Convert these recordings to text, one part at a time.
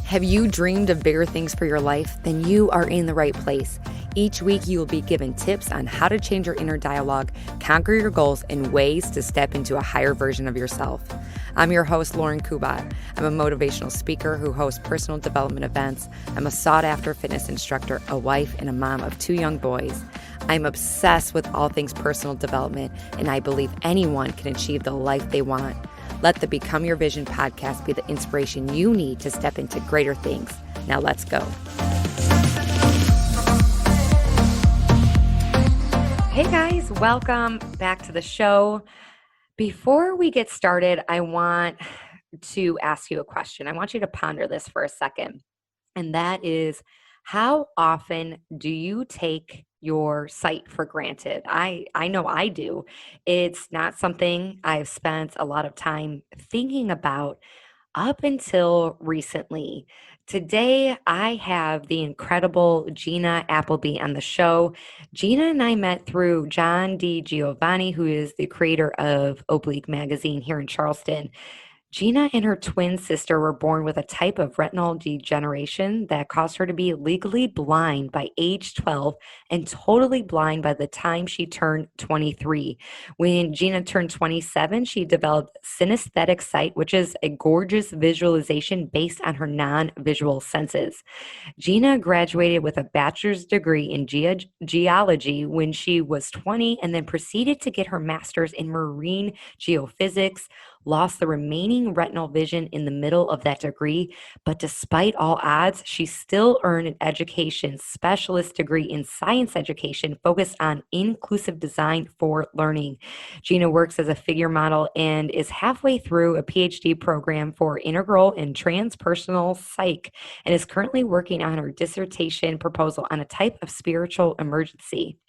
Have you dreamed of bigger things for your life? Then you are in the right place. Each week, you will be given tips on how to change your inner dialogue, conquer your goals, and ways to step into a higher version of yourself. I'm your host, Lauren Kubat. I'm a motivational speaker who hosts personal development events. I'm a sought-after fitness instructor, a wife, and a mom of 2 young boys. I'm obsessed with all things personal development, and I believe anyone can achieve the life they want. Let the Become Your Vision podcast be the inspiration you need to step into greater things. Now let's go. Hey guys, welcome back to the show. Before we get started, I want to ask you a question. I want you to ponder this for a second. And that is, how often do you take your sight for granted? I know I do. It's not something I've spent a lot of time thinking about up until recently. Today, I have the incredible Gina Applebee on the show. Gina and I met through John D. Giovanni, who is the creator of Oblique Magazine here in Charleston. Gina and her twin sister were born with a type of retinal degeneration that caused her to be legally blind by age 12 and totally blind by the time she turned 23. When Gina turned 27, she developed synesthetic sight, which is a gorgeous visualization based on her non-visual senses. Gina graduated with a bachelor's degree in geology when she was 20 and then proceeded to get her master's in marine geophysics, lost the remaining retinal vision in the middle of that degree, but despite all odds, she still earned an education specialist degree in science education focused on inclusive design for learning. Gina works as a figure model and is halfway through a PhD program for integral and transpersonal psych and is currently working on her dissertation proposal on a type of spiritual emergency.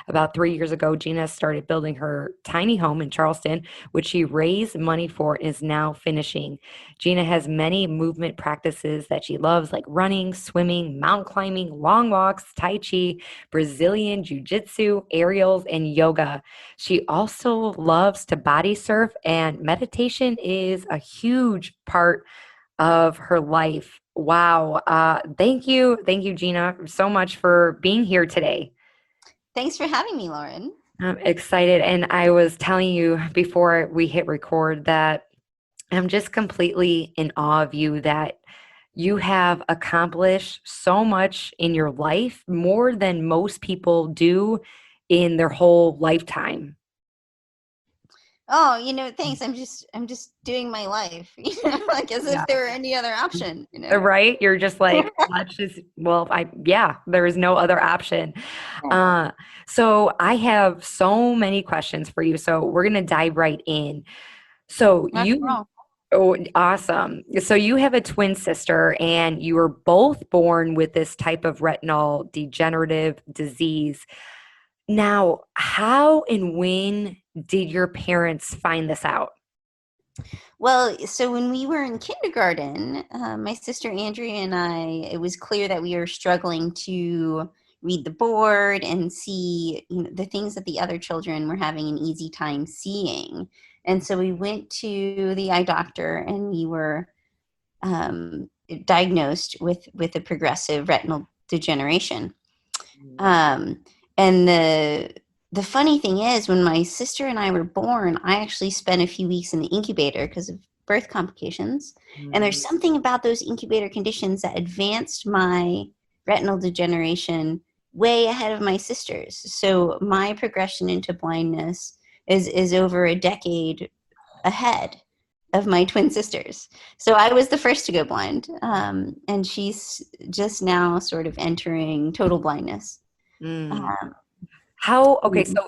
About 3 years ago, Gina started building her tiny home in Charleston, which she raised money for and is now finishing. Gina has many movement practices that she loves, like running, swimming, mountain climbing, long walks, Tai Chi, Brazilian Jiu-Jitsu, aerials, and yoga. She also loves to body surf, and meditation is a huge part of her life. Wow. Thank you, Gina, so much for being here today. Thanks for having me, Lauren. I'm excited. And I was telling you before we hit record that I'm just completely in awe of you, that you have accomplished so much in your life, more than most people do in their whole lifetime. Oh, thanks. I'm just doing my life, like as if there were any other option, Right? You're just like, there is no other option. So I have so many questions for you. So we're going to dive right in. So oh, awesome. So you have a twin sister and you were both born with this type of retinal degenerative disease. Now, how and when did your parents find this out? Well, so when we were in kindergarten, my sister Andrea and I, it was clear that we were struggling to read the board and see the things that the other children were having an easy time seeing. And so we went to the eye doctor and we were diagnosed with a progressive retinal degeneration. And the funny thing is, when my sister and I were born, I actually spent a few weeks in the incubator because of birth complications. And there's something about those incubator conditions that advanced my retinal degeneration way ahead of my sister's. So my progression into blindness is over a decade ahead of my twin sisters. So I was the first to go blind. And she's just now sort of entering total blindness. So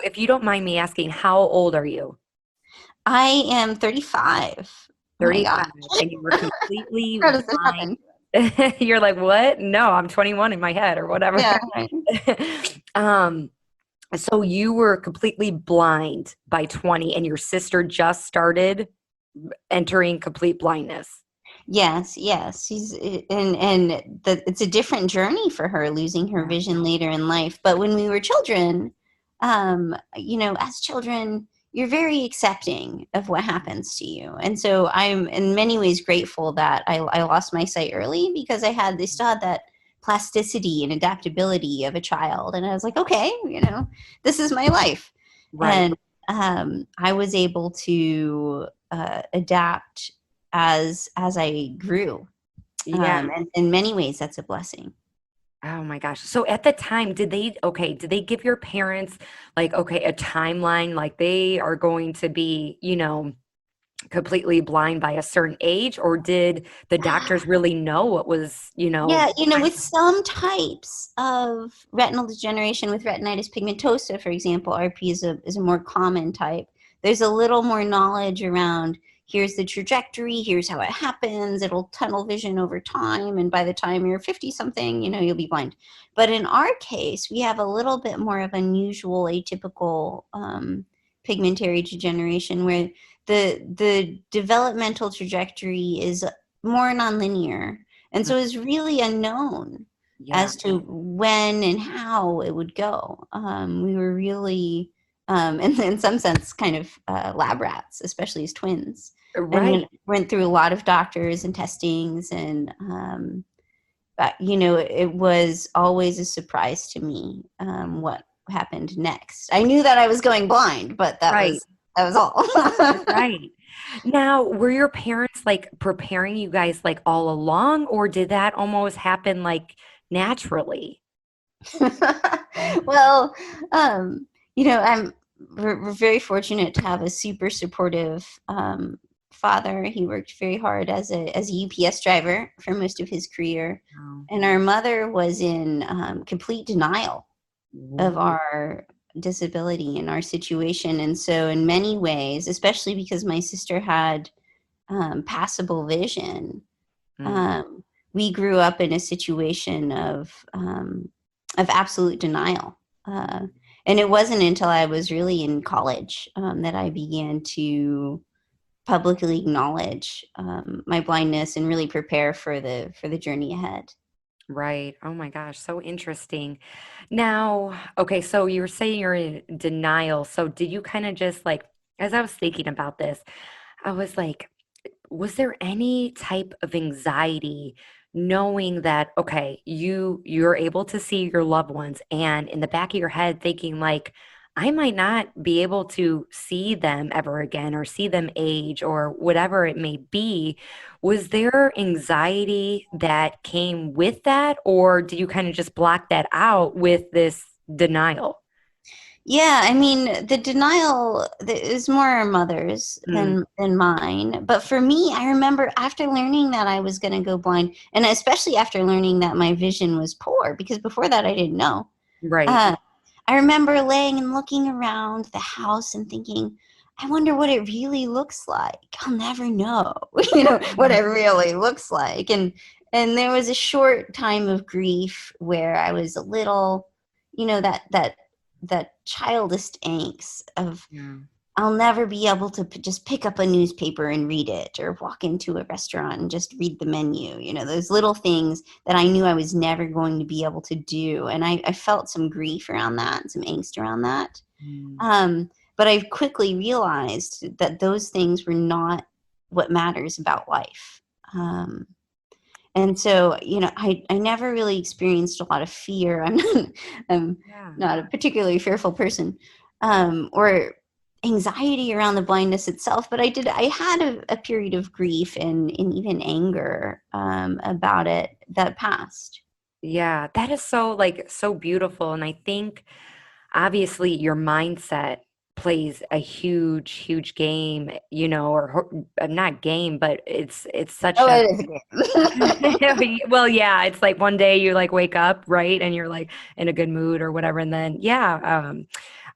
if you don't mind me asking, how old are you? I am 35. 35. And you were completely blind. You're like, what? No, I'm 21 in my head or whatever. Yeah. So you were completely blind by 20 and your sister just started entering complete blindness. Yes. She's it's a different journey for her, losing her vision later in life. But when we were children, as children, you're very accepting of what happens to you. And so I'm in many ways grateful that I lost my sight early, because they still had that plasticity and adaptability of a child. And I was like, okay, this is my life. Right. And I was able to adapt as I grew. Yeah. And in many ways, that's a blessing. Oh my gosh. So at the time, did they give your parents like, okay, a timeline, like they are going to be, completely blind by a certain age, or did the doctors really know what was, Yeah, with some types of retinal degeneration, with retinitis pigmentosa, for example, RP is a more common type. There's a little more knowledge around, here's the trajectory, here's how it happens, it'll tunnel vision over time, and by the time you're 50 something, you'll be blind. But in our case, we have a little bit more of unusual, atypical pigmentary degeneration, where the developmental trajectory is more nonlinear. And so it's really unknown Yeah. as to when and how it would go. We were really, in some sense, kind of lab rats, especially as twins. And Right. went through a lot of doctors and testings, and but, it was always a surprise to me what happened next. I knew that I was going blind, but Right. that was all. Right. Now, were your parents like preparing you guys like all along, or did that almost happen like naturally? Well, we're very fortunate to have a super supportive father. He worked very hard as a UPS driver for most of his career, Oh. and our mother was in complete denial of Ooh. our disability and our situation. And so, in many ways, especially because my sister had passable vision, Mm. um, we grew up in a situation of absolute denial. And it wasn't until I was really in college that I began to publicly acknowledge my blindness and really prepare for the journey ahead. Right. Oh my gosh, so interesting. Now, okay, so you were saying you're in denial. So did you kind of just like, as I was thinking about this, I was like, was there any type of anxiety knowing that, okay, you're able to see your loved ones, and in the back of your head thinking like, I might not be able to see them ever again, or see them age, or whatever it may be. Was there anxiety that came with that, or do you kind of just block that out with this denial? Yeah, I mean, the denial is more our mother's Mm, than mine. But for me, I remember after learning that I was going to go blind, and especially after learning that my vision was poor, because before that I didn't know. right. Uh, I remember laying and looking around the house and thinking, I wonder what it really looks like. I'll never know, what it really looks like. And there was a short time of grief where I was a little, that childish angst of, Yeah. I'll never be able to just pick up a newspaper and read it, or walk into a restaurant and just read the menu. Those little things that I knew I was never going to be able to do. And I felt some grief around that and some angst around that. Mm. But I quickly realized that those things were not what matters about life. And so, I never really experienced a lot of fear. I'm Yeah. not a particularly fearful person, or anxiety around the blindness itself. But I had a period of grief and even anger about it that passed. Yeah, that is so like so beautiful. And I think obviously your mindset plays a huge, huge game, not game, but it's such Oh, a it is a game. well, yeah, it's like one day you like wake up, right? And you're like in a good mood or whatever. And then yeah,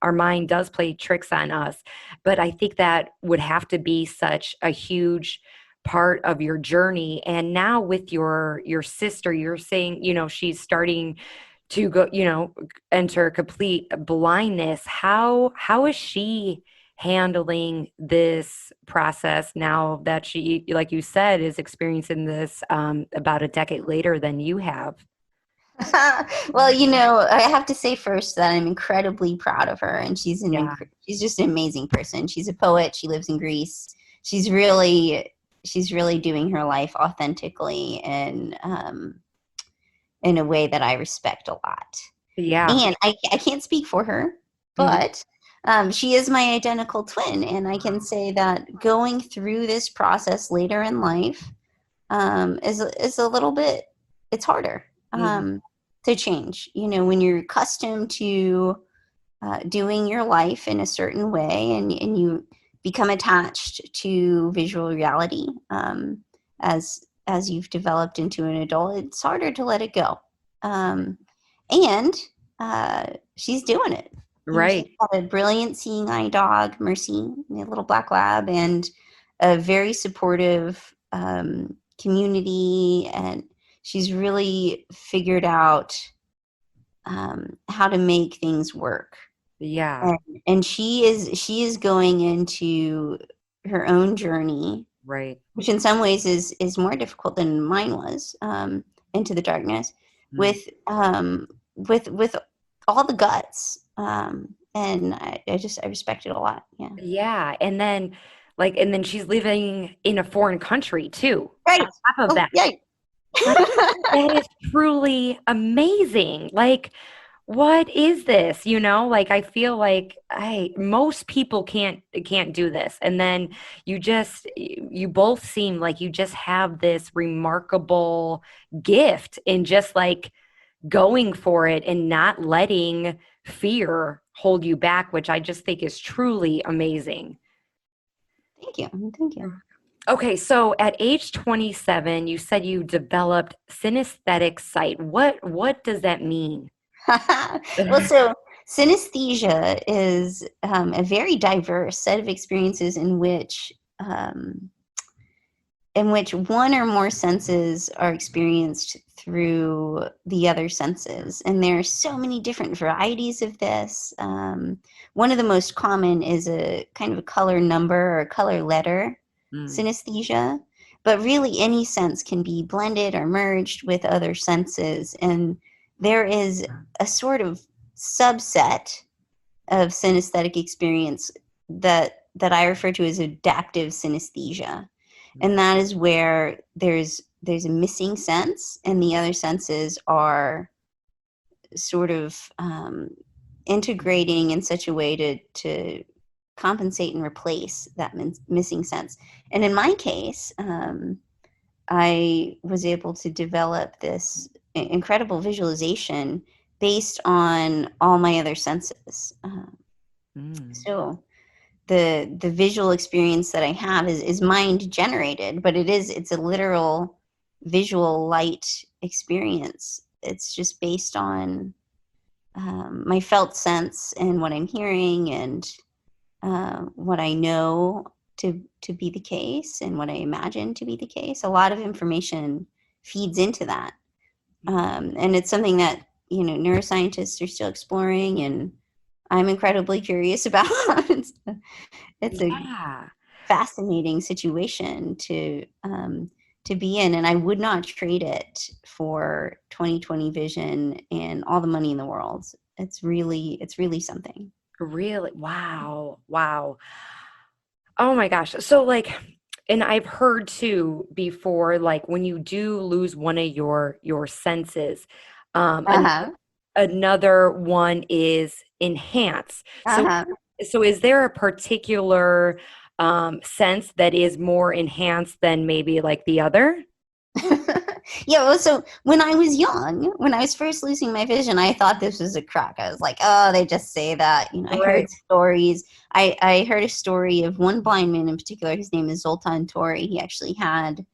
our mind does play tricks on us. But I think that would have to be such a huge part of your journey. And now with your sister, you're saying, she's starting to go, enter complete blindness. How is she handling this process now that she, like you said, is experiencing this about a decade later than you have? Well, I have to say first that I'm incredibly proud of her, and Yeah. she's just an amazing person. She's a poet. She lives in Greece. She's really doing her life authentically and in a way that I respect a lot. Yeah. And I can't speak for her, Mhm. but she is my identical twin, and I can say that going through this process later in life is a little bit, it's harder Mhm. to change. When you're accustomed to doing your life in a certain way, and you become attached to visual reality as you've developed into an adult, it's harder to let it go. And she's doing it. She's Right. got a brilliant seeing eye dog, Mercy, a little black lab, and a very supportive community. And she's really figured out how to make things work. Yeah. And she is going into her own journey, Right. which in some ways is more difficult than mine was, into the darkness, Mm. with with all the guts, and I respect it a lot. Yeah. Yeah. And then she's living in a foreign country too. On Right. top of Oh, that. yeah. That, that is truly amazing. Like, what is this? Like I feel like I most people can't do this. And then you both seem like you just have this remarkable gift in just like going for it and not letting fear hold you back, which I just think is truly amazing. Thank you. Thank you. Okay, so at age 27, you said you developed synesthetic sight. What does that mean? Well, so synesthesia is a very diverse set of experiences um, in which one or more senses are experienced through the other senses. And there are so many different varieties of this. One of the most common is a kind of a color number or a color letter Mm, synesthesia. But really, any sense can be blended or merged with other senses. And there is a sort of subset of synesthetic experience that I refer to as adaptive synesthesia, and that is where there's a missing sense, and the other senses are sort of integrating in such a way to compensate and replace that missing sense. And in my case, I was able to develop this incredible visualization based on all my other senses. mm. So the visual experience that I have is mind generated, but it's a literal visual light experience. It's just based on my felt sense and what I'm hearing, and what I know to be the case, and what I imagine to be the case. A lot of information feeds into that, and it's something that neuroscientists are still exploring, and I'm incredibly curious about. It's a Yeah. fascinating situation to be in, and I would not trade it for 2020 vision and all the money in the world. It's really something. Really? Wow. Wow. Oh my gosh. So like, and I've heard too before, like when you do lose one of your senses, an Uh-huh. another one is enhance. Uh-huh. So is there a particular sense that is more enhanced than maybe like the other? Yeah, well, so when I was young, when I was first losing my vision, I thought this was a crock. I was like, oh, they just say that. I Right. heard stories. I heard a story of one blind man in particular. His name is Zoltan Tori. He actually had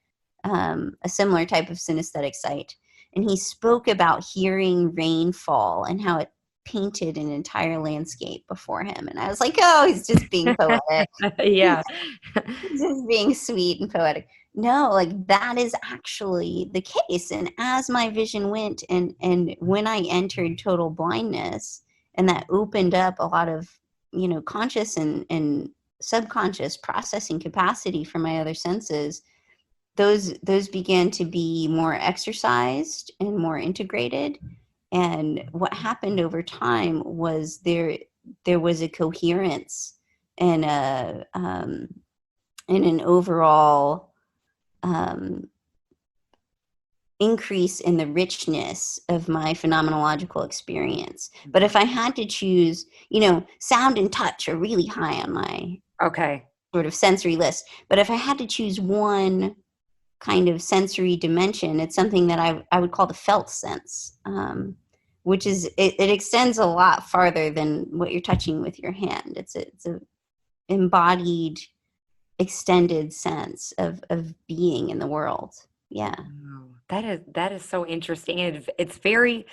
a similar type of synesthetic sight. And he spoke about hearing rain fall and how it painted an entire landscape before him. And I was like, oh, he's just being poetic. Yeah. Just being sweet and poetic. No, like that is actually the case. And as my vision went, and when I entered total blindness, and that opened up a lot of conscious and subconscious processing capacity for my other senses, those began to be more exercised and more integrated. And what happened over time was there was a coherence and an overall increase in the richness of my phenomenological experience. But if I had to choose, sound and touch are really high on my sort of sensory list. But if I had to choose one kind of sensory dimension, it's something that I would call the felt sense, which is, it extends a lot farther than what you're touching with your hand. It's a embodied, extended sense of being in the world. Yeah. Wow. That is so interesting. It's very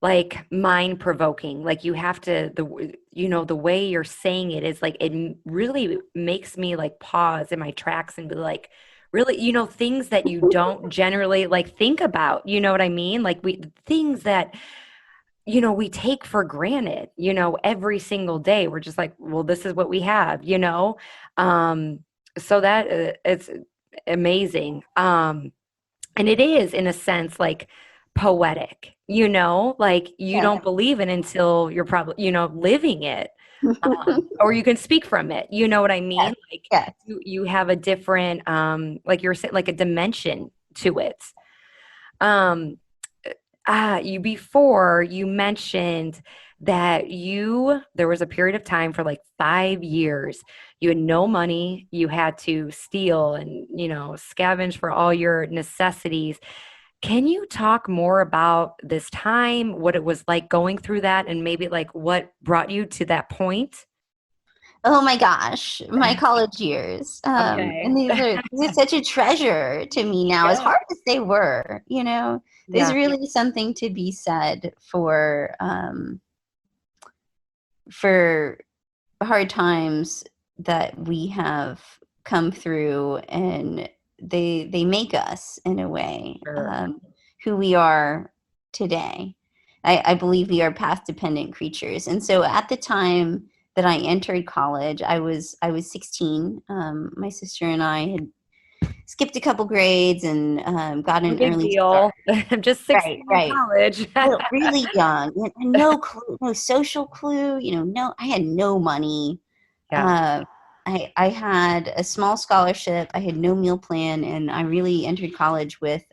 like mind provoking. Like you have to, the way you're saying it is like, it really makes me like pause in my tracks and be like, really, things that you don't generally like think about, you know what I mean? Like things that, we take for granted, every single day. We're just like, well, this is what we have, so that it's amazing. And it is, in a sense, like poetic, like you don't believe it until you're probably, living it, or you can speak from it. You know what I mean? Like you have a different, like you're saying, like a dimension to it. Before you mentioned that there was a period of time for like 5 years, you had no money, you had to steal and, scavenge for all your necessities. Can you talk more about this time, what it was like going through that, and maybe like what brought you to that point? Oh my gosh, my college years. Okay. And they're such a treasure to me now, as hard as they were, there's really something to be said for hard times that we have come through, and they make us in a way, who we are today. I believe we are path dependent creatures. And so at the time that I entered college, I was 16. My sister and I had skipped a couple grades and got an early deal. I'm just 16 in college. Really young, no clue, no social clue. I had no money. Yeah. I had a small scholarship. I had no meal plan, and I really entered college with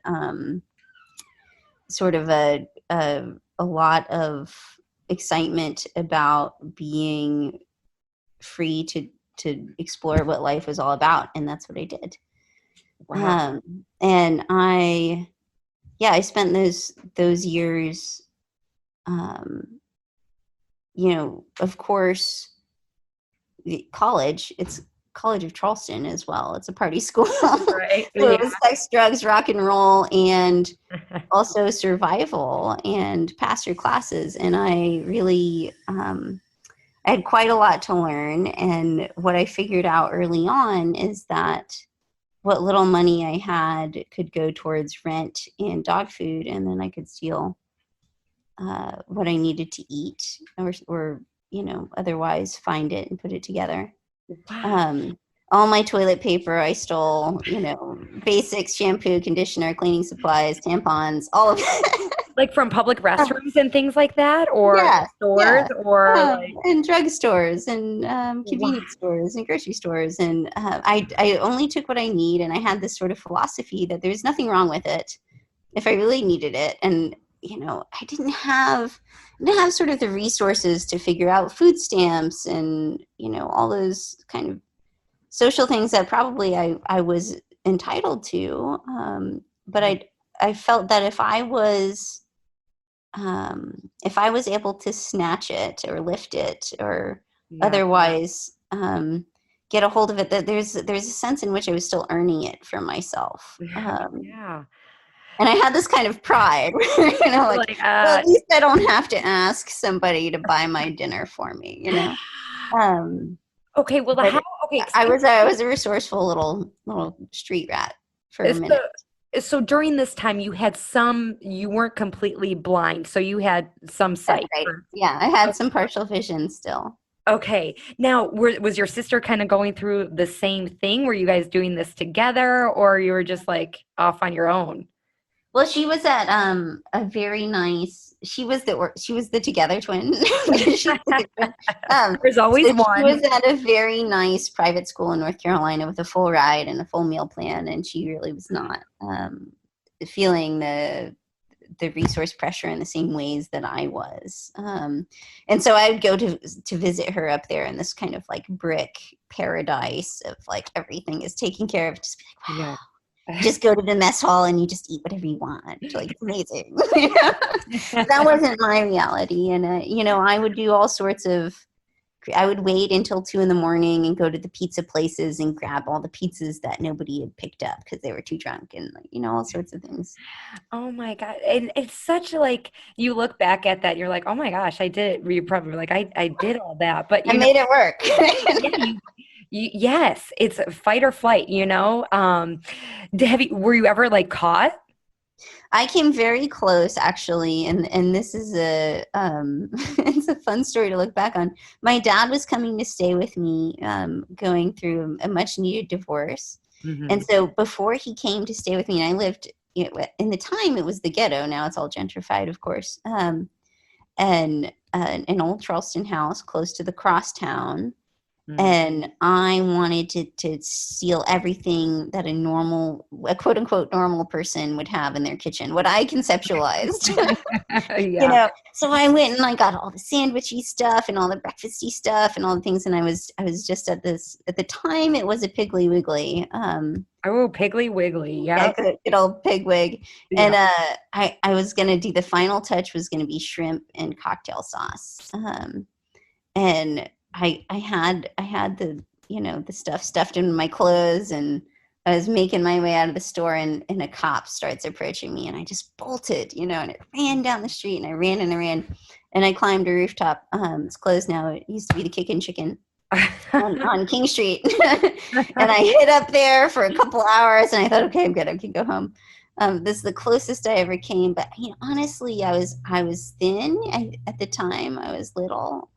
sort of a lot of excitement about being free to explore what life was all about, and that's what I did. Wow. And I spent those years, of course, college. It's College of Charleston as well. It's a party school. Right. So it was sex, drugs, rock and roll, and also survival, and pass your classes. And I really, I had quite a lot to learn. And what I figured out early on is that what little money I had could go towards rent and dog food, and then I could steal what I needed to eat, or otherwise find it and put it together. Wow. All my toilet paper I stole, basics, shampoo, conditioner, cleaning supplies, tampons, all of it. Like from public restrooms and things like that, or stores, or and drugstores, and convenience stores, and grocery stores. And I only took what I need, and I had this sort of philosophy that there's nothing wrong with it if I really needed it. And I didn't have sort of the resources to figure out food stamps and all those kind of social things that probably I was entitled to. But I felt that if I was able to snatch it or lift it or otherwise get a hold of it, that there's a sense in which I was still earning it for myself. And I had this kind of pride, well, at least I don't have to ask somebody to buy my dinner for me, Okay, well, I was a resourceful little street rat for a minute. So during this time, you weren't completely blind, so you had some sight. Right. Yeah, I had some partial vision still. Okay. Now, was your sister kind of going through the same thing? Were you guys doing this together, or you were just like off on your own? Well, she was at a very nice. She was the together twin. There's always So she one. was at a very nice private school in North Carolina with a full ride and a full meal plan, and she really was not feeling the resource pressure in the same ways that I was. And so I would go to visit her up there in this kind of like brick paradise of like everything is taken care of. Just be like, wow. Yeah. Just go to the mess hall and you just eat whatever you want. Like, it's amazing. That wasn't my reality. And, I would do all sorts of, I would wait until 2 a.m. and go to the pizza places and grab all the pizzas that nobody had picked up because they were too drunk and, all sorts of things. Oh my God. And it's such like, you look back at that, you're like, oh my gosh, I did it. You're probably like, I did all that, but I made it work. yeah, yes, it's fight or flight, were you ever like caught? I came very close, actually, and this is it's a fun story to look back on. My dad was coming to stay with me, going through a much needed divorce, and so before he came to stay with me, and I lived in the time it was the ghetto. Now it's all gentrified, of course, and an old Charleston house close to the crosstown. And I wanted to steal everything that a quote unquote normal person would have in their kitchen, what I conceptualized. Yeah. So I went and I got all the sandwichy stuff and all the breakfasty stuff and all the things. And I was just at the time it was a Piggly Wiggly. Oh, Piggly Wiggly. Yeah. Good old pig wig. Yeah. And I was going to do the final touch was going to be shrimp and cocktail sauce. And I had the the stuff stuffed in my clothes, and I was making my way out of the store, and a cop starts approaching me, and I just bolted, and it ran down the street, and I ran and I climbed a rooftop. It's closed now. It used to be the Kickin' Chicken on King Street, and I hid up there for a couple hours, and I thought, okay, I'm good. I can go home. This is the closest I ever came, but honestly, I was thin at the time. I was little.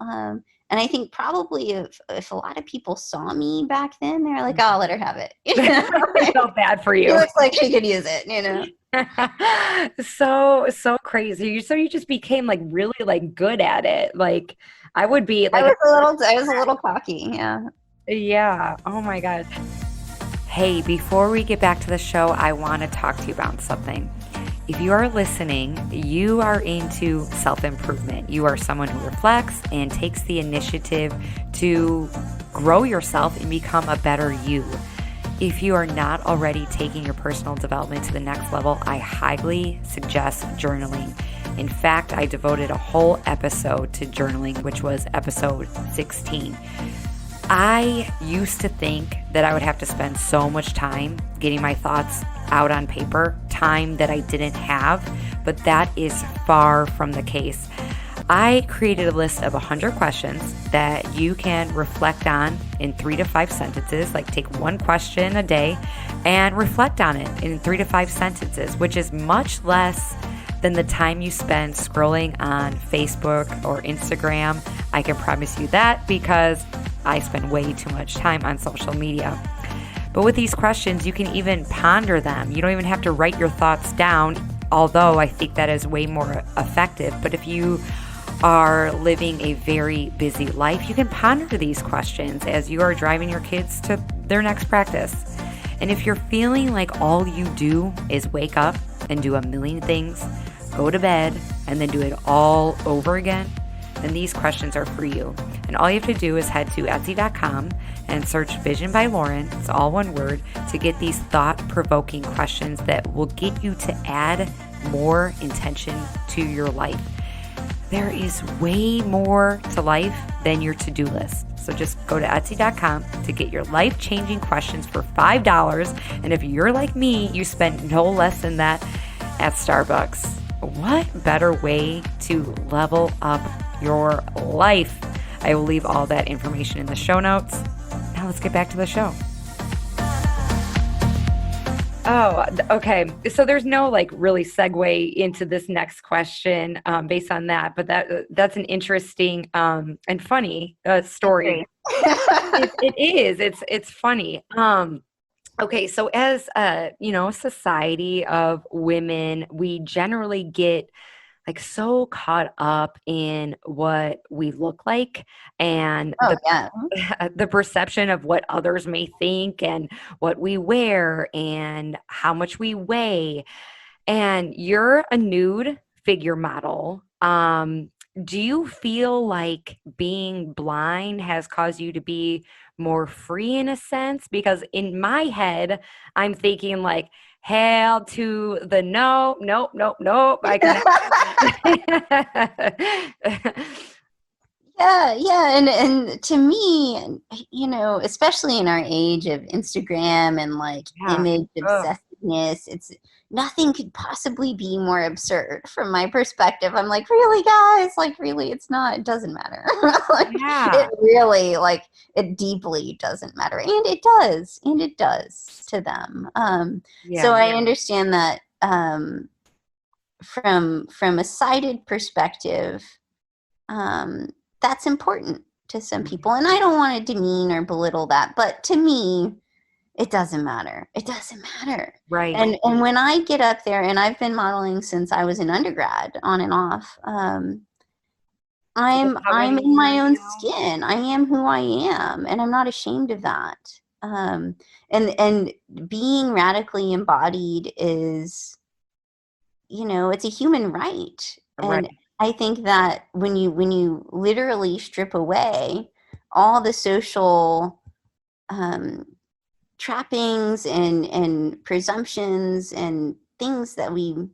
And I think probably if a lot of people saw me back then, they're like, "Oh, I'll let her have it." I felt bad for you. It looks like she could use it, So crazy. So you just became like really like good at it. Like I would be like I was a little cocky. Yeah. Yeah. Oh my God. Hey, before we get back to the show, I want to talk to you about something. If you are listening, you are into self-improvement. You are someone who reflects and takes the initiative to grow yourself and become a better you. If you are not already taking your personal development to the next level, I highly suggest journaling. In fact, I devoted a whole episode to journaling, which was episode 16. I used to think that I would have to spend so much time getting my thoughts out on paper, time that I didn't have, but that is far from the case. I created a list of 100 questions that you can reflect on in 3 to 5 sentences, like take one question a day and reflect on it in 3 to 5 sentences, which is much less than the time you spend scrolling on Facebook or Instagram. I can promise you that because I spend way too much time on social media. But with these questions, you can even ponder them. You don't even have to write your thoughts down, although I think that is way more effective. But if you are living a very busy life, you can ponder these questions as you are driving your kids to their next practice. And if you're feeling like all you do is wake up and do a million things, go to bed, and then do it all over again, then these questions are for you. And all you have to do is head to Etsy.com and search Visionbylauren, it's all one word, to get these thought-provoking questions that will get you to add more intention to your life. There is way more to life than your to-do list. So just go to Etsy.com to get your life-changing questions for $5. And if you're like me, you spend no less than that at Starbucks. What better way to level up your life? I will leave all that information in the show notes. Now let's get back to the show. Okay. So there's no like really segue into this next question based on that, but that's an interesting and funny story. Great. It is. It's funny. Okay, so as a society of women, we generally get like so caught up in what we look like and Oh yeah. the perception of what others may think and what we wear and how much we weigh. And you're a nude figure model. Do you feel like being blind has caused you to be more free in a sense? Because in my head, I'm thinking like, hell to the no, nope, nope, nope. I cannot. Yeah, and to me, especially in our age of Instagram and like Yeah. image Ugh. obsessiveness, it's nothing could possibly be more absurd from my perspective. I'm like, really, guys? Like, really, it's not. It doesn't matter. Like, it Yeah. really, like, it deeply doesn't matter, and it does to them. So Yeah. I understand that from a sighted perspective. Um, that's important to some Mhm. people. And I don't want to demean or belittle that, but to me, it doesn't matter. It doesn't matter. Right. And when I get up there, and I've been modeling since I was an undergrad, on and off, Like how I'm many in my years own now? skin. I am who I am, and I'm not ashamed of that. And being radically embodied is, it's a human right. And Right. I think that when you literally strip away all the social um, trappings and presumptions and things that we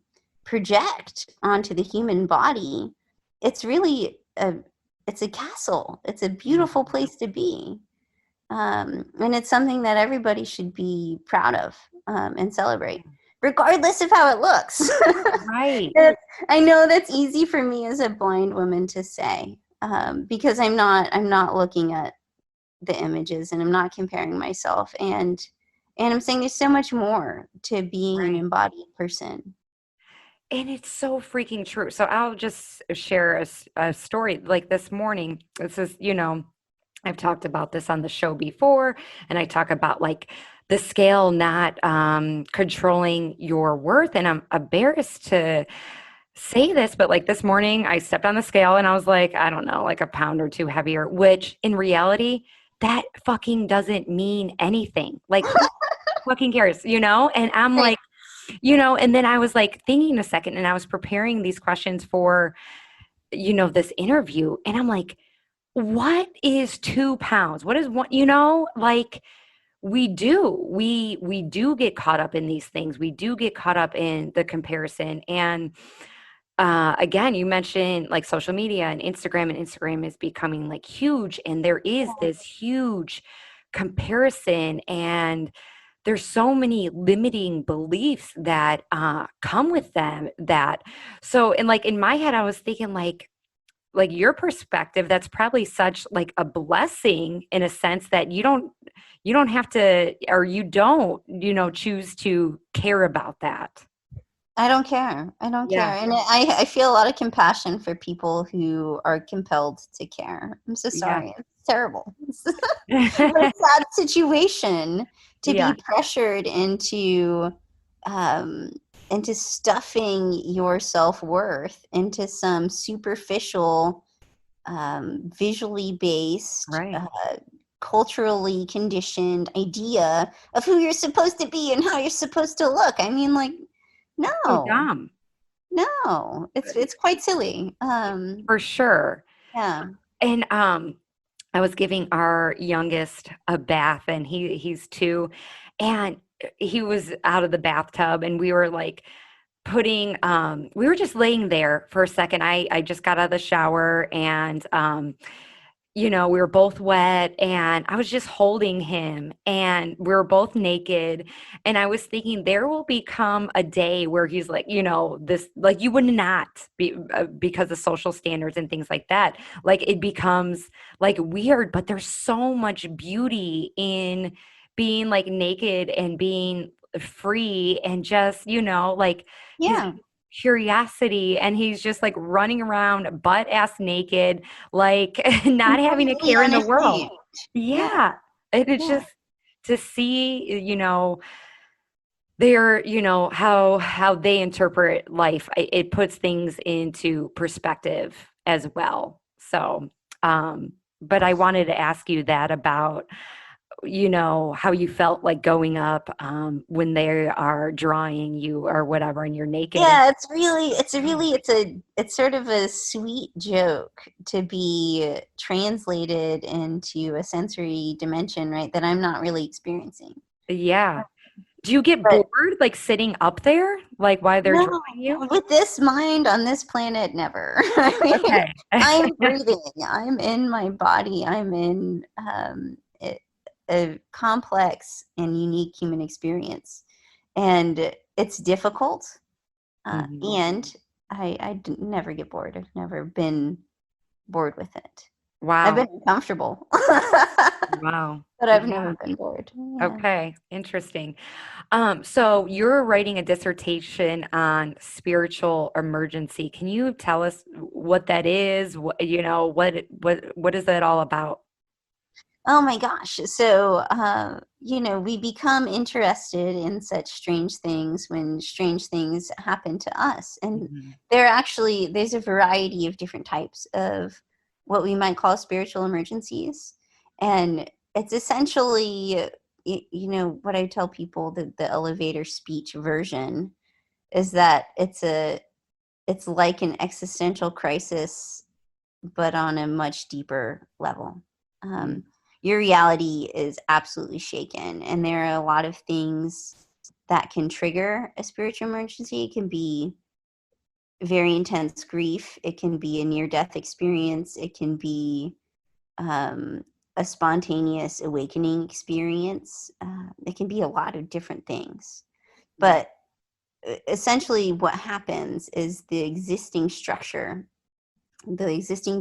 project onto the human body, it's really it's a castle. It's a Mhm. beautiful place to be. And it's something that everybody should be proud of, and celebrate, regardless of how it looks. Right. I know that's easy for me as a blind woman to say, because I'm not looking at the images, and I'm not comparing myself, and I'm saying there's so much more to being an Right. embodied person. And it's so freaking true. So I'll just share a story like this morning. This is, I've talked about this on the show before, and I talk about like the scale not controlling your worth. And I'm embarrassed to say this, but like this morning, I stepped on the scale and I was like, I don't know, like a pound or two heavier, which in reality, that fucking doesn't mean anything. Like, who fucking cares, And I'm Right. like, and then I was like thinking a second and I was preparing these questions for, this interview. And I'm like, what is 2 pounds? What is one, like we do get caught up in these things. We do get caught up in the comparison. And again, you mentioned like social media and Instagram is becoming like huge. And there is this huge comparison and there's so many limiting beliefs that come with them that so and like in my head I was thinking like your perspective that's probably such like a blessing in a sense that you don't have to or you don't choose to care about that. I don't care. I don't care. Yeah. And I feel a lot of compassion for people who are compelled to care. I'm so Yeah. sorry. It's terrible. What a sad situation to Yeah. be pressured um, into stuffing your self-worth into some superficial, visually based, Right. culturally conditioned idea of who you're supposed to be and how you're supposed to look. I mean, like, So no, dumb. no, it's quite silly. For sure. Yeah. And I was giving our youngest a bath and he's 2 and he was out of the bathtub and we were like putting we were just laying there for a second. I just got out of the shower and we were both wet and I was just holding him and we were both naked and I was thinking there will become a day where he's like, this like you would not be because of social standards and things like that. Like it becomes like weird, but there's so much beauty in being like naked and being free and just, like his Yeah. curiosity, and he's just like running around butt ass naked, like not having a Completely care in the world. unashamed. Yeah. Yeah. And it's Yeah. just to see, their, how they interpret life. It puts things into perspective as well. So, but I wanted to ask you that about, how you felt like going up, when they are drawing you or whatever, and you're naked. And Yeah, it's sort of a sweet joke to be translated into a sensory dimension, right, that I'm not really experiencing. yeah. Do you get But bored like sitting up there, like while they're no, drawing you? with this mind on this planet, never. I mean, Okay. I'm breathing. I'm in my body. I'm in a complex and unique human experience, and it's difficult. Mhm. And never get bored. I've never been bored with it. I've Wow. been uncomfortable, Wow. but I've Yeah. never been bored. Yeah. Okay. Interesting. So you're writing a dissertation on spiritual emergency. Can you tell us what that is? What is that all about? Oh my gosh. So, we become interested in such strange things when strange things happen to us. And Mhm. there's a variety of different types of what we might call spiritual emergencies. And it's essentially, what I tell people, the elevator speech version is that it's like an existential crisis, but on a much deeper level. Mm. Um, your reality is absolutely shaken, and there are a lot of things that can trigger a spiritual emergency. It can be very intense grief, it can be a near death experience, it can be um, a spontaneous awakening experience. It can be a lot of different things. Mm. But essentially, what happens is the existing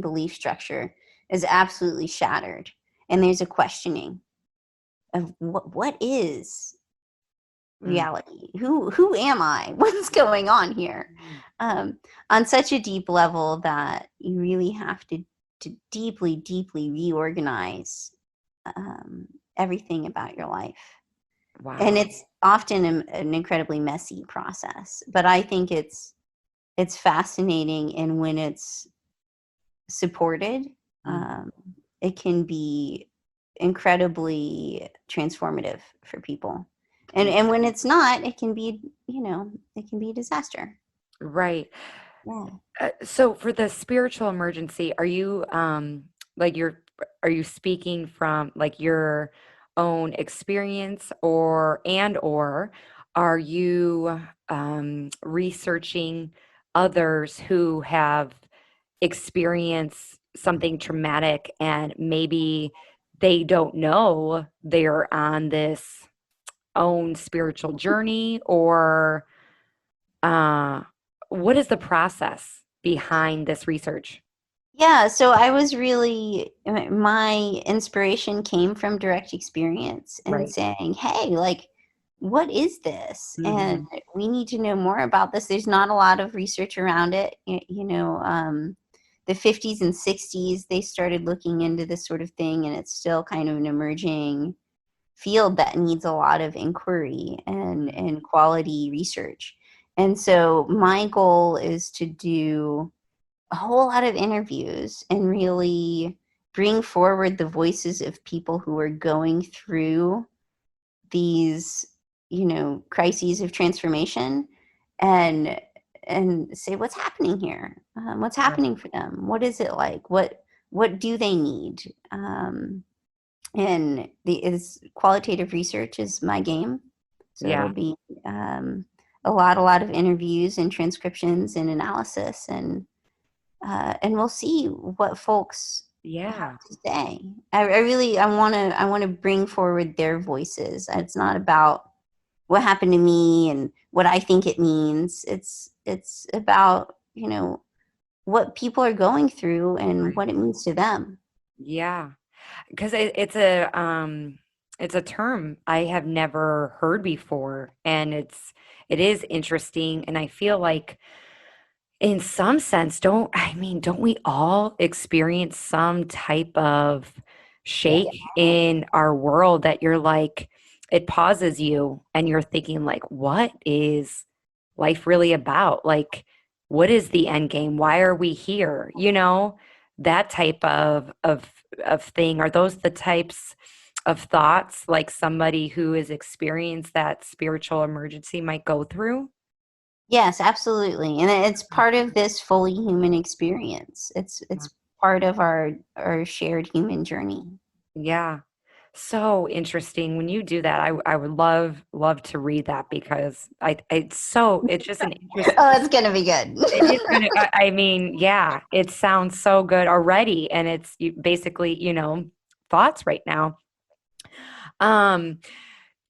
belief structure is absolutely shattered, and there's a questioning of what is Mm. reality, who am I, what's going on here, Mm. on such a deep level that you really have to deeply reorganize everything about your life. And Wow. it's often an incredibly messy process, but I think it's fascinating, and when it's supported, Mm. um, it can be incredibly transformative for people. And Mm. and when it's not, it can be a disaster. Right. Yeah. So for the spiritual emergency, like are you speaking from like your own experience, or are you researching others who have experienced something traumatic, and maybe they don't know they're on this own spiritual journey, or uh what is the process behind this research? Yeah, so I was really my inspiration came from direct experience and Right. saying, "Hey, like what is this?" And Mhm. we need to know more about this. There's not a lot of research around it. The 50s and 60s they started looking into this sort of thing, and it's still kind of an emerging field that needs a lot of inquiry Mm. and quality research. And so my goal is to do a whole lot of interviews and really bring forward the voices of people who are going through these, crises of transformation, and say what's happening here, what's Right. happening for them, what is it like, what do they need, and the is qualitative research is my game, so it'll Yeah. be a lot of interviews and transcriptions and analysis, and we'll see what folks have Yeah. to say. I want to bring forward their voices. It's not about what happened to me and what I think it means. It's about what people are going through and Right. what it means to them. Yeah. Because it's a It's a term I have never heard before, and it is interesting, and I feel like in some sense, don't we all experience some type of shake in our world that you're like, it pauses you and you're thinking like, what is life really about? Like, what is the end game? Why are we here? That type of thing. Are those the types of thoughts like somebody who has experienced that spiritual emergency might go through? Yes, absolutely. And it's part of this fully human experience. It's part of our shared human journey. Yeah. So interesting. When you do that, I would love to read that because it's just an interesting, Oh, it's gonna be good. it is gonna, I mean, yeah, it sounds so good already. And it's basically, thoughts right now. Um,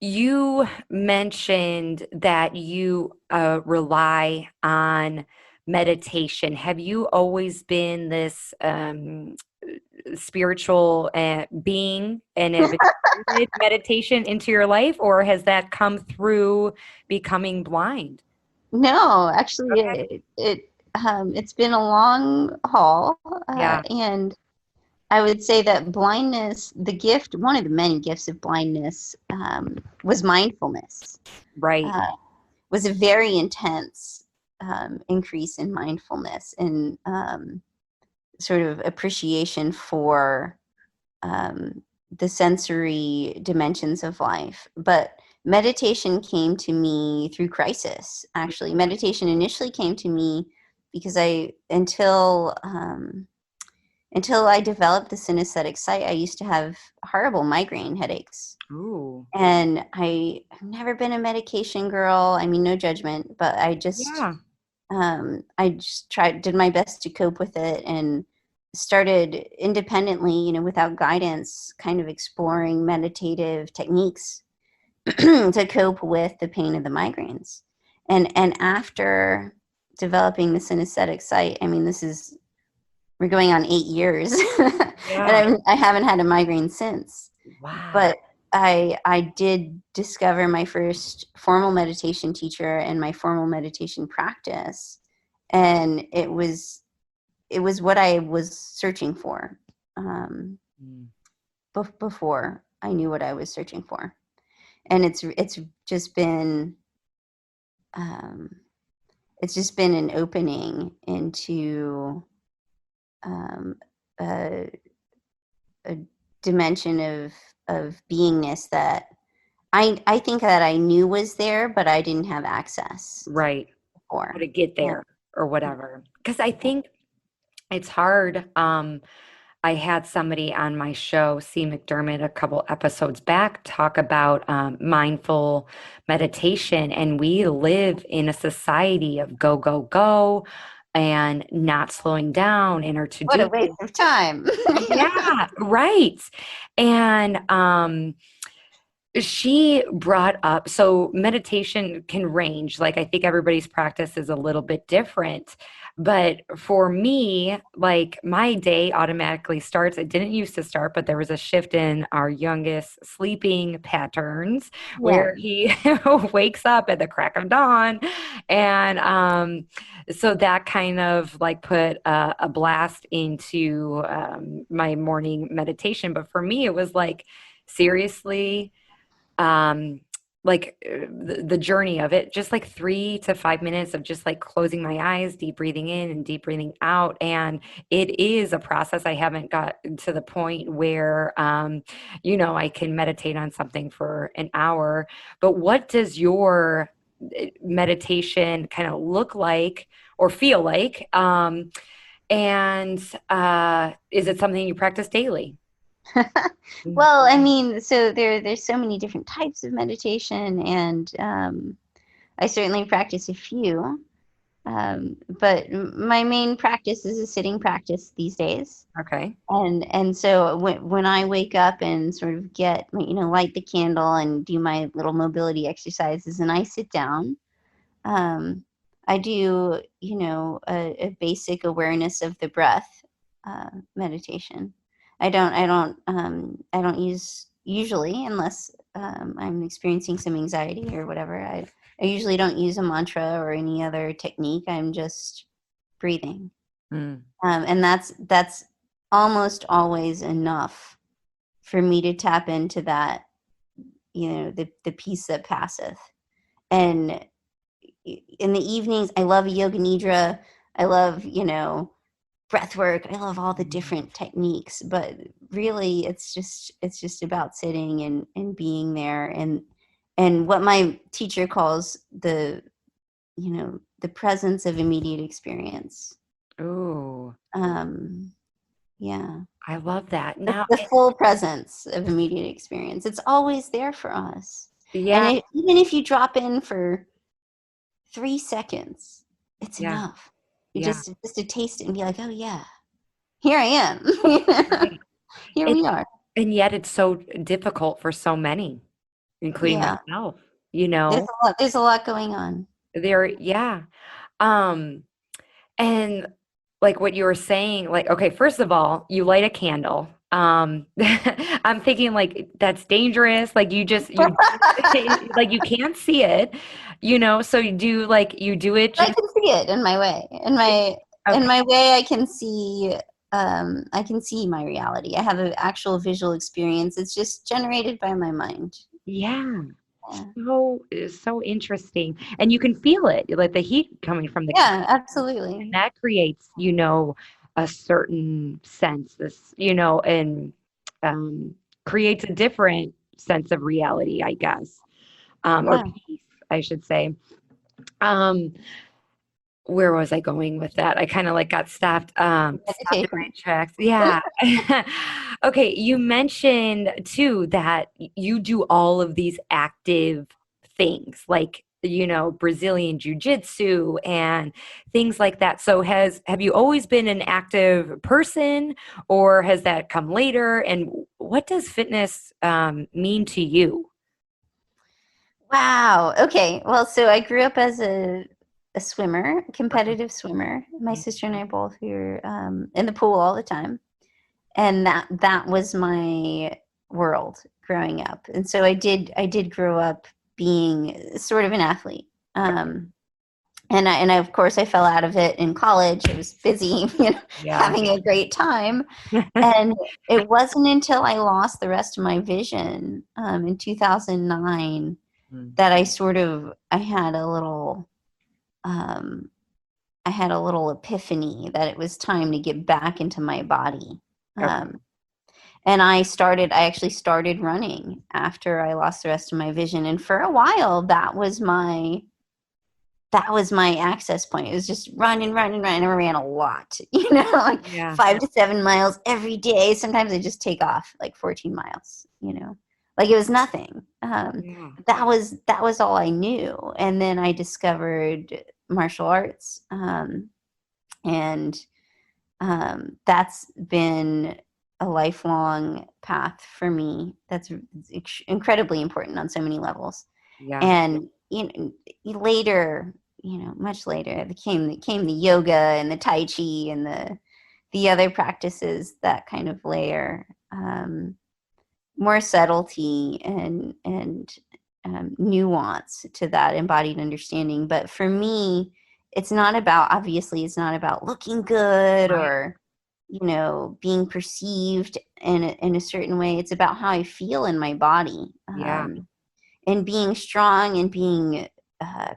you mentioned that you rely on meditation. Have you always been this spiritual being and have included meditation into your life, or has that come through becoming blind? No, actually, Okay. it's been a long haul, Yeah, and I would say that blindness, the gift, one of the many gifts of blindness, was mindfulness. right. Uh, was a very intense increase in mindfulness and sort of appreciation for um, the sensory dimensions of life. But meditation came to me through crisis. Actually, meditation initially came to me because until I developed the synesthetic sight, I used to have horrible migraine headaches. Ooh. And I've never been a medication girl. I mean, no judgment, but Yeah. I just did my best to cope with it and started independently, without guidance, kind of exploring meditative techniques to cope with the pain of the migraines. And after developing the synesthetic sight, I mean, we're going on 8 years, and Yeah. I haven't had a migraine since. Wow. But I did discover my first formal meditation teacher and my formal meditation practice, and it was what I was searching for Mm. before I knew what I was searching for, and just been um, it's just been an opening into um, a, a dimension of beingness that I think that I knew was there, but I didn't have access Right. How for. to get Yeah. there or whatever. Because I think it's hard. I had somebody on my show, C. McDermott, a couple episodes back, talk about mindful meditation. And we live in a society of go, go, go and not slowing down in our What a to-do waste list. of time. Yeah, right. And she brought up, so meditation can range. Like, I think everybody's practice is a little bit different. But for me, like, my day automatically starts. It didn't used to start, but there was a shift in our youngest sleeping patterns Yeah. where he wakes up at the crack of dawn. And so that kind of like put a blast into my morning meditation. But for me, it was like, seriously, um the journey of it, just like 3 to 5 minutes of just like closing my eyes, deep breathing in and deep breathing out. And it is a process. I haven't got to the point where I can meditate on something for an hour. But what does your meditation kind of look like or feel like, and is it something you practice daily? Well, I mean, so there's so many different types of meditation, and I certainly practice a few. But my main practice is a sitting practice these days. Okay. And so when I wake up and sort of light the candle and do my little mobility exercises, and I sit down, um, I do a basic awareness of the breath meditation. I don't use usually, unless I'm experiencing some anxiety or whatever. I usually don't use a mantra or any other technique. I'm just breathing. And that's almost always enough for me to tap into that, the peace that passeth. And in the evenings, I love yoga nidra. I love, breath work. I love all the different techniques, but really it's just about sitting and being there, and what my teacher calls the presence of immediate experience. Oh, Yeah. I love that. Now, The full presence of immediate experience. It's always there for us. yeah, And even if you drop in for 3 seconds, it's yeah, enough. You yeah. just to taste it and be like, oh yeah, here I am. Right. Here And, we are. and yet it's so difficult for so many, including Yeah. myself, There's a lot going on. yeah. Um, and like what you were saying, like, okay, first of all, you light a candle. I'm thinking like that's dangerous. Like you like you can't see it, so you do it I just can see it in my way. In okay. my way I can see my reality. I have an actual visual experience. It's just generated by my mind. Yeah. Yeah, So interesting. And you can feel it, like the heat coming from the yeah, candle. And absolutely. that creates, a certain sense, and um, creates a different sense of reality, I guess, or Yeah. peace, I should say. Um, where was I going with that? I kind of like got stopped in my Meditation. tracks. Yeah. Okay, you mentioned too that you do all of these active things like, Brazilian jiu-jitsu and things like that. So have you always been an active person, or has that come later? And what does fitness mean to you? Wow. Okay. Well, so I grew up as a swimmer, a competitive swimmer. My sister and I both were in the pool all the time, and that was my world growing up. And so I did grow up being sort of an athlete. And I of course I fell out of it in college. I was busy, Yeah. having a great time. And it wasn't until I lost the rest of my vision in 2009 that I had a little um, epiphany that it was time to get back into my body. Okay. And I actually started running after I lost the rest of my vision. And for a while, that was my access point. It was just run and run and run. And I ran a lot, like Yeah. 5 to 7 miles every day. Sometimes I just take off like 14 miles, like it was nothing. Yeah. That was all I knew. And then I discovered martial arts. And that's been a lifelong path for me. That's incredibly important on so many levels. Yeah. And later, much later, came the yoga and the tai chi and the other practices that kind of layer more subtlety and nuance to that embodied understanding. But for me, obviously it's not about looking good Right. or being perceived in a certain way. It's about how I feel in my body, Yeah. and being strong and being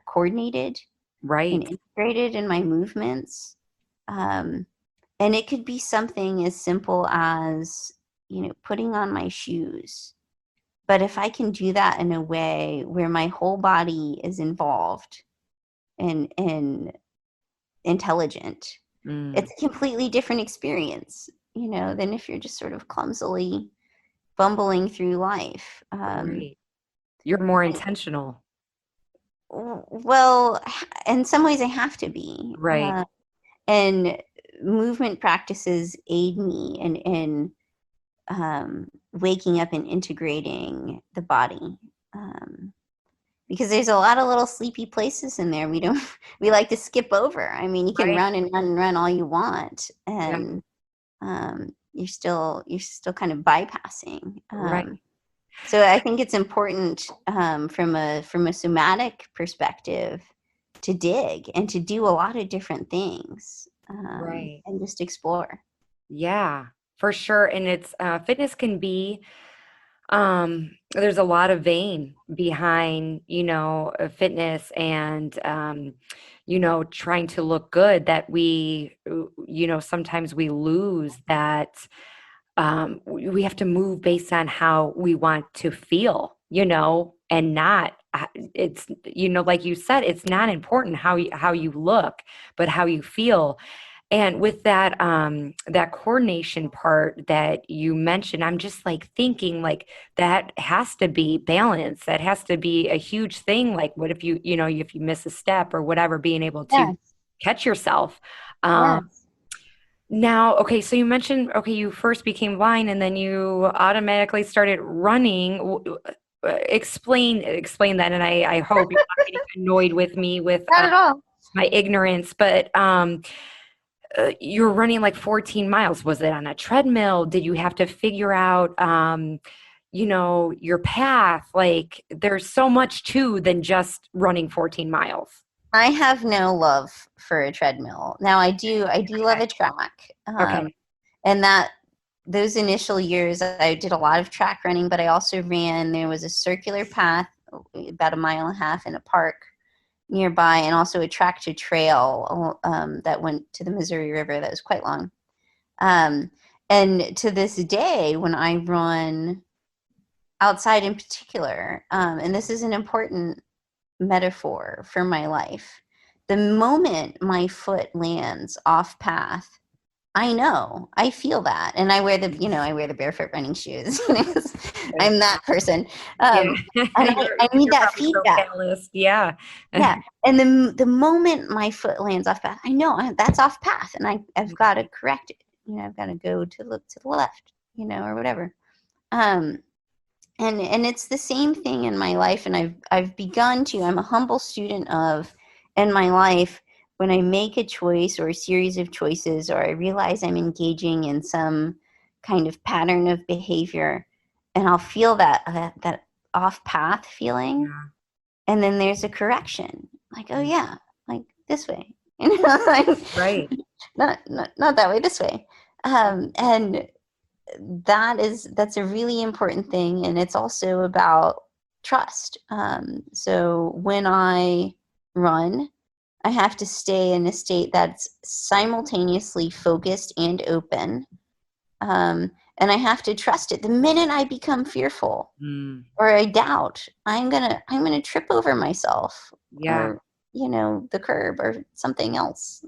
coordinated and Right. integrated in my movements. Um, and it could be something as simple as, putting on my shoes. But if I can do that in a way where my whole body is involved and intelligent, Mm. it's a completely different experience, than if you're just sort of clumsily bumbling through life. Right. You're more intentional. Well, in some ways I have to be. Right. And movement practices aid me in waking up and integrating the body. Because there's a lot of little sleepy places in there we like to skip over. I mean, you can Right. run and run and run all you want, Yeah. and you're still kind of bypassing. Right. So I think it's important from a somatic perspective to dig and to do a lot of different things Right. and just explore. Yeah, for sure. And it's fitness can be there's a lot of vein behind, fitness and trying to look good that we sometimes we lose that we have to move based on how we want to feel, and not it's like you said, it's not important how you look, but how you feel. And with that coordination part that you mentioned, I'm just like thinking like that has to be balance. That has to be a huge thing. Like what if if you miss a step or whatever, being able to Yes, catch yourself. Um, yes. Now, okay, so you mentioned, okay, you first became blind and then you automatically started running. Explain that, and I hope you're not getting annoyed with me with Not at all. my ignorance, but you're running like 14 miles. Was it on a treadmill? Did you have to figure out, your path? Like, there's so much to than just running 14 miles. I have no love for a treadmill. Now I do love Okay. a track. Okay. And that those initial years I did a lot of track running, but I also ran, there was a circular path about a mile and a half in a park nearby, and also a track to trail that went to the Missouri River that was quite long. Um, and to this day, when I run outside in particular, and this is an important metaphor for my life, the moment my foot lands off path, I feel that. And I wear the barefoot running shoes. Okay. I'm that person. Yeah. And I need You're that probably so feedback. calloused. Yeah. Yeah. And the moment my foot lands off path, I know that's off path, and I've got to correct it. I've got to go to the left, or whatever. Um, and it's the same thing in my life, and I've begun to. I'm a humble student of in my life, when I make a choice or a series of choices, or I realize I'm engaging in some kind of pattern of behavior, and I'll feel that off path feeling, Yeah. and then there's a correction, like, oh yeah, like this way, like, Right. not that way, this way. And that's a really important thing, and it's also about trust. So when I run, I have to stay in a state that's simultaneously focused and open, and I have to trust it. The minute I become fearful Mm. or I doubt, I'm gonna trip over myself, Yeah. or the curb or something else.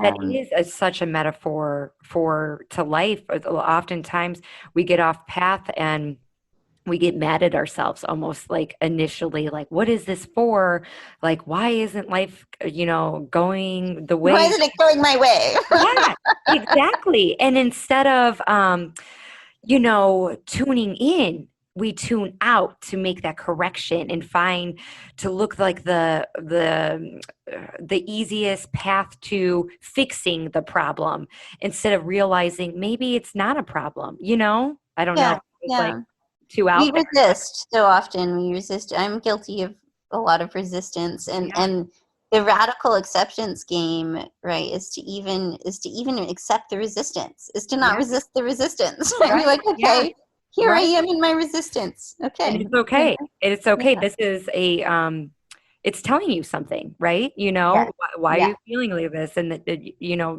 That Um, is such a metaphor for to life. Oftentimes we get off path and we get mad at ourselves almost like initially, like, what is this for? Like, why isn't life, going the why way? isn't it going my way? Yeah, exactly. And instead of, tuning in, we tune out to make that correction and find to look like the easiest path to fixing the problem instead of realizing maybe it's not a problem. I don't know. Yeah, It's like yeah. too We out there. resist so often. We resist. I'm guilty of a lot of resistance, and Yeah. the radical acceptance game, right, is to even accept the resistance, is to not Yeah. resist the resistance. Be Right. like, Yeah. okay, here I Right. am in my resistance. And Okay, it's okay. It's okay. yeah, This is it's telling you something, right? yeah, Why are yeah, you feeling like this? And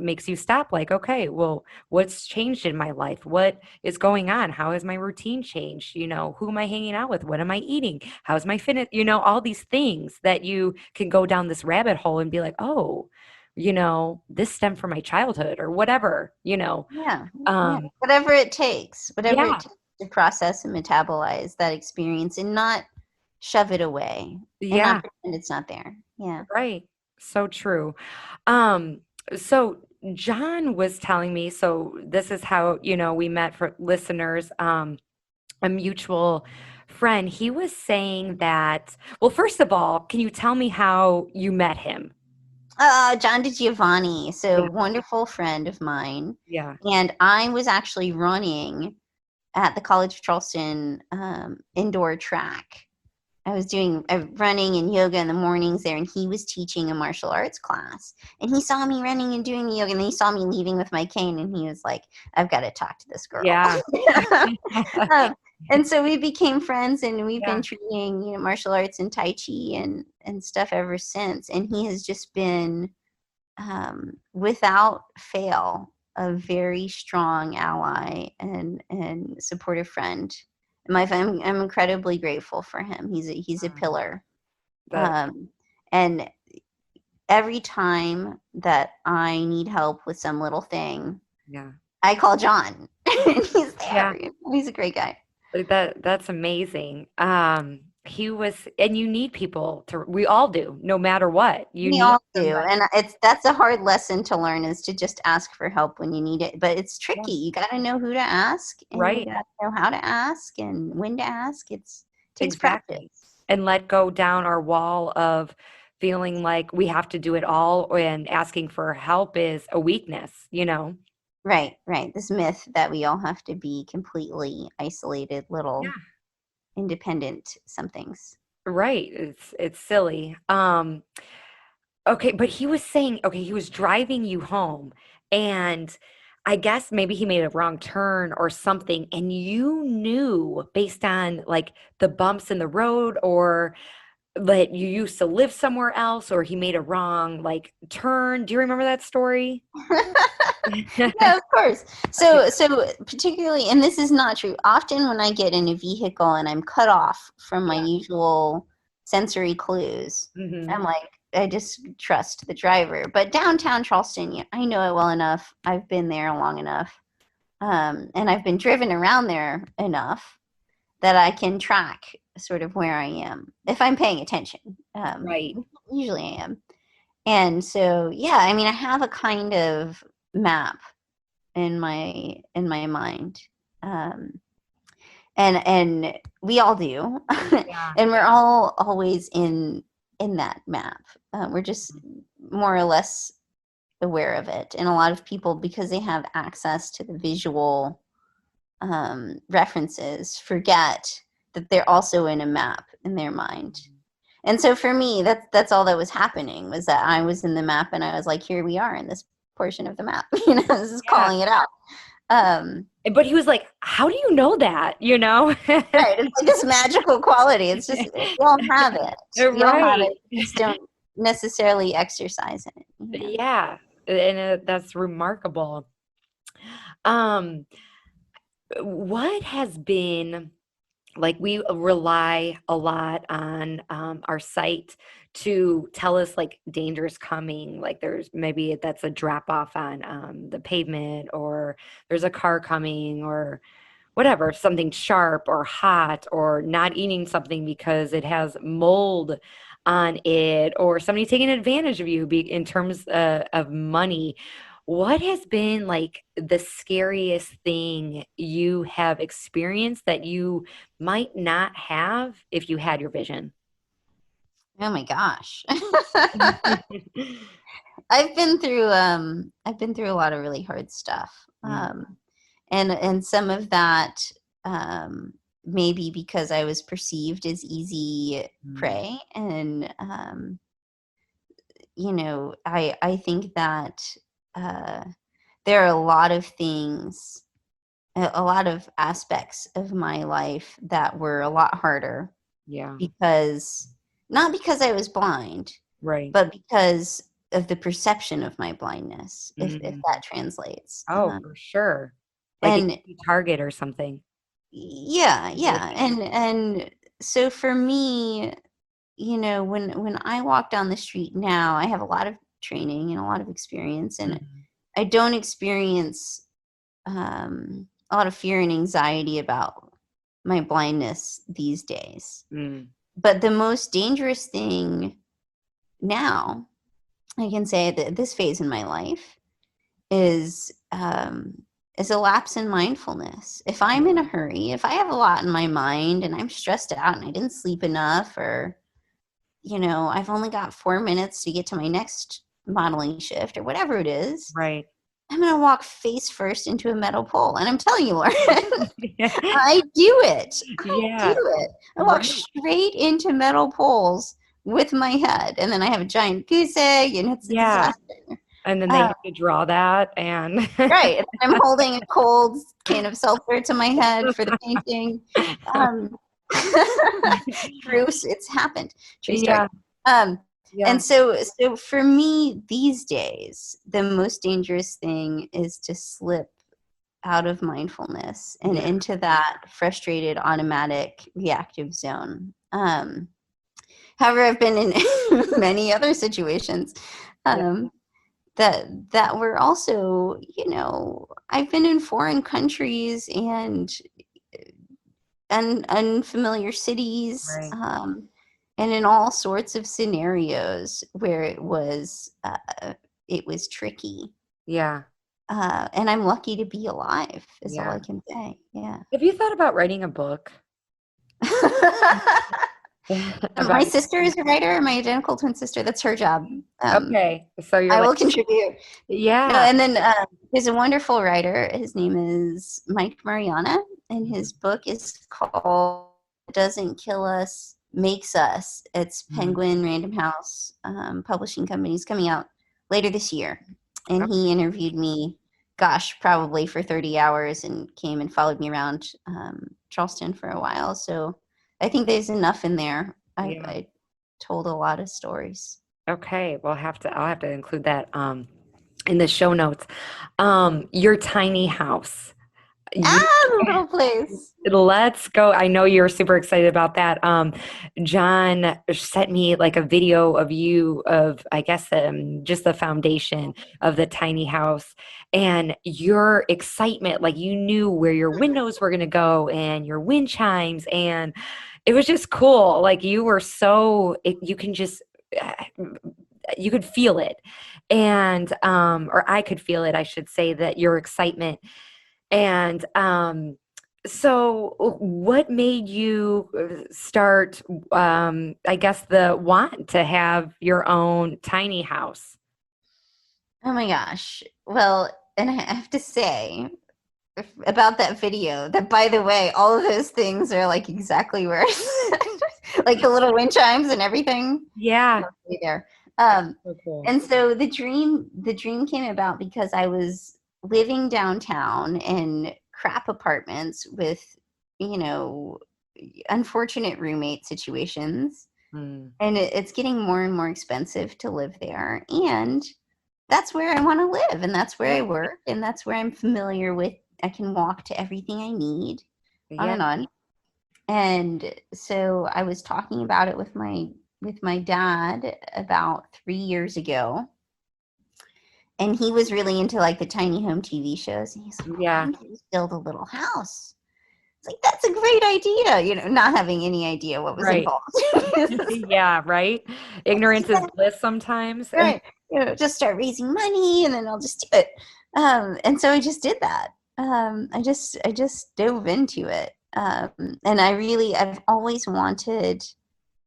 makes you stop like, okay, well, what's changed in my life? What is going on? How has my routine changed? Who am I hanging out with? What am I eating? How's my fitness? All these things that you can go down this rabbit hole and be like, oh, this stemmed from my childhood or whatever. yeah, yeah. Um, Whatever it yeah, takes to process and metabolize that experience, and not shove it away, and not yeah. pretend it's not there. Yeah. Right. So true. Um, so John was telling me, so this is how, we met for listeners, a mutual friend. He was saying that, well, first of all, can you tell me how you met him? John DiGiovanni, Yeah. so wonderful friend of mine. Yeah. And I was actually running at the College of Charleston indoor track. I was doing running and yoga in the mornings there, and he was teaching a martial arts class. And he saw me running and doing the yoga, and then he saw me leaving with my cane, and he was like, "I've got to talk to this girl." Yeah. And so we became friends, and we've Yeah. been treating, you know, martial arts and Tai Chi and stuff ever since. And he has just been, without fail, a very strong ally and supportive friend. I'm incredibly grateful for him. He's a pillar. That, And every time that I need help with some little thing, yeah. I call John. And he's Yeah. there. He's a great guy. That's amazing. He was, and you need people to, we all do, no matter what. You We need all do. somebody. And that's a hard lesson to learn, is to just ask for help when you need it. But it's Yeah. tricky. You got to know who to ask, and you Right. got to know how to ask and when to ask. It takes Exactly. practice. And let go down our wall of feeling like we have to do it all, and asking for help is a weakness, you know? Right, right. This myth that we all have to be completely isolated little Yeah. independent somethings. Right. It's silly. Okay, but he was saying, okay, he was driving you home, and I guess maybe he made a wrong turn or something, and you knew based on like the bumps in the road, or that you used to live somewhere else, or he made a wrong like turn. Do you remember that story? Yeah, of course. So particularly, and this is not true. Often when I get in a vehicle and I'm cut off from my Yeah. usual sensory clues, Hmm. I'm like, I just trust the driver. But downtown Charleston, yeah, I know it well enough. I've been there long enough, and I've been driven around there enough that I can track sort of where I am if I'm paying attention. Right. Usually I am. And so, yeah, I mean, I have a kind of map in my mind, um, and we all do, Yeah. and we're all always in that map. We're just more or less aware of it, and a lot of people, because they have access to the visual references, forget that they're also in a map in their mind. And so for me, that's all that was happening, was that I was in the map, and I was like, here we are in this portion of the map. You know, this is Yeah. calling it out. Um, But he was like, how do you know that? You know? right. It's like this magical quality. It's just, we all have it. We all have Right. it. We just don't necessarily exercise it. You know? Yeah. And that's remarkable. Um, what has been like, we rely a lot on our site to tell us like dangers coming, like there's maybe that's a drop off on the pavement, or there's a car coming, or whatever, something sharp or hot, or not eating something because it has mold on it, or somebody taking advantage of you in terms of money. What has been like the scariest thing you have experienced that you might not have if you had your vision? Oh my gosh. I've been through a lot of really hard stuff. Mm, And some of that, maybe because I was perceived as easy mm, prey. And you know, I think that uh, there are a lot of things, a lot of aspects of my life that were a lot harder, yeah, because not because I was blind, right. but because of the perception of my blindness, if Mm. that translates. Oh, for sure. Like a And key target or something. yeah, Would yeah. And so for me, you know, when I walk down the street now, I have a lot of training and a lot of experience, and Mhm. I don't experience a lot of fear and anxiety about my blindness these days. Mm, But the most dangerous thing now, I can say, that this phase in my life is a lapse in mindfulness. If I'm in a hurry, if I have a lot in my mind and I'm stressed out and I didn't sleep enough, or you know, I've only got 4 minutes to get to my next modeling shift, or whatever it is, right. I'm going to walk face first into a metal pole. And I'm telling you, Lauren, Yeah. I do it. I do Yeah. it. I walk Right. straight into metal poles with my head. And then I have a giant goose egg, and it's a Yeah. disaster. And then they have to draw that and Right. And I'm holding a cold can of seltzer to my head for the painting. Um, true, it's happened. True story. yeah. Um, Yeah. and so for me these days, the most dangerous thing is to slip out of mindfulness and Yeah. into that frustrated, automatic, reactive zone. However, I've been in many other situations Yeah. that were also, I've been in foreign countries and unfamiliar cities, Right. and in all sorts of scenarios where it was tricky. Yeah. And I'm lucky to be alive, is all Yeah. I can say. Yeah. Have you thought about writing a book My about sister is a writer, my identical twin sister. That's her job. okay. So you're I like, will contribute. No, yeah. and then there's a wonderful writer. His name is Mike Mariana, and his book is called "Doesn't Kill Us, Makes Us." It's Mm. Penguin Random House publishing company. It's coming out later this year, and Okay. he interviewed me. Gosh, probably for 30 hours, and came and followed me around Charleston for a while. So I think there's enough in there. Yeah. I told a lot of stories. Okay. I'll have to include that in the show notes. Your tiny house. You The little place. let's go. I know you're super excited about that. John sent me like a video of you of, I guess, just the foundation of the tiny house and your excitement. Like you knew where your windows were going to go and your wind chimes. And it was just cool. Like you were you can just, you could feel it. And, or I could feel it, I should say, that your excitement. And, so what made you start, I guess, the want to have your own tiny house? Oh my gosh. Well, and I have to say about that video that, by the way, all of those things are like exactly where like the little wind chimes and everything Yeah. mostly there. That's Um, so cool. and so the dream came about because I was living downtown in crap apartments with, you know, unfortunate roommate situations. Mm, And it's getting more and more expensive to live there. And that's where I want to live. And that's where yeah. I work. And that's where I'm familiar with. I can walk to everything I need, on Yeah. and on. And so I was talking about it with my dad about 3 years ago. And he was really into like the tiny home TV shows. And he's like, well, why Yeah. don't you just build a little house? It's like, that's a great idea, not having any idea what was Right. involved. Yeah. Right. Ignorance is bliss sometimes. Right. Just start raising money and then I'll just do it. And so I just did that. I just dove into it. And I've always wanted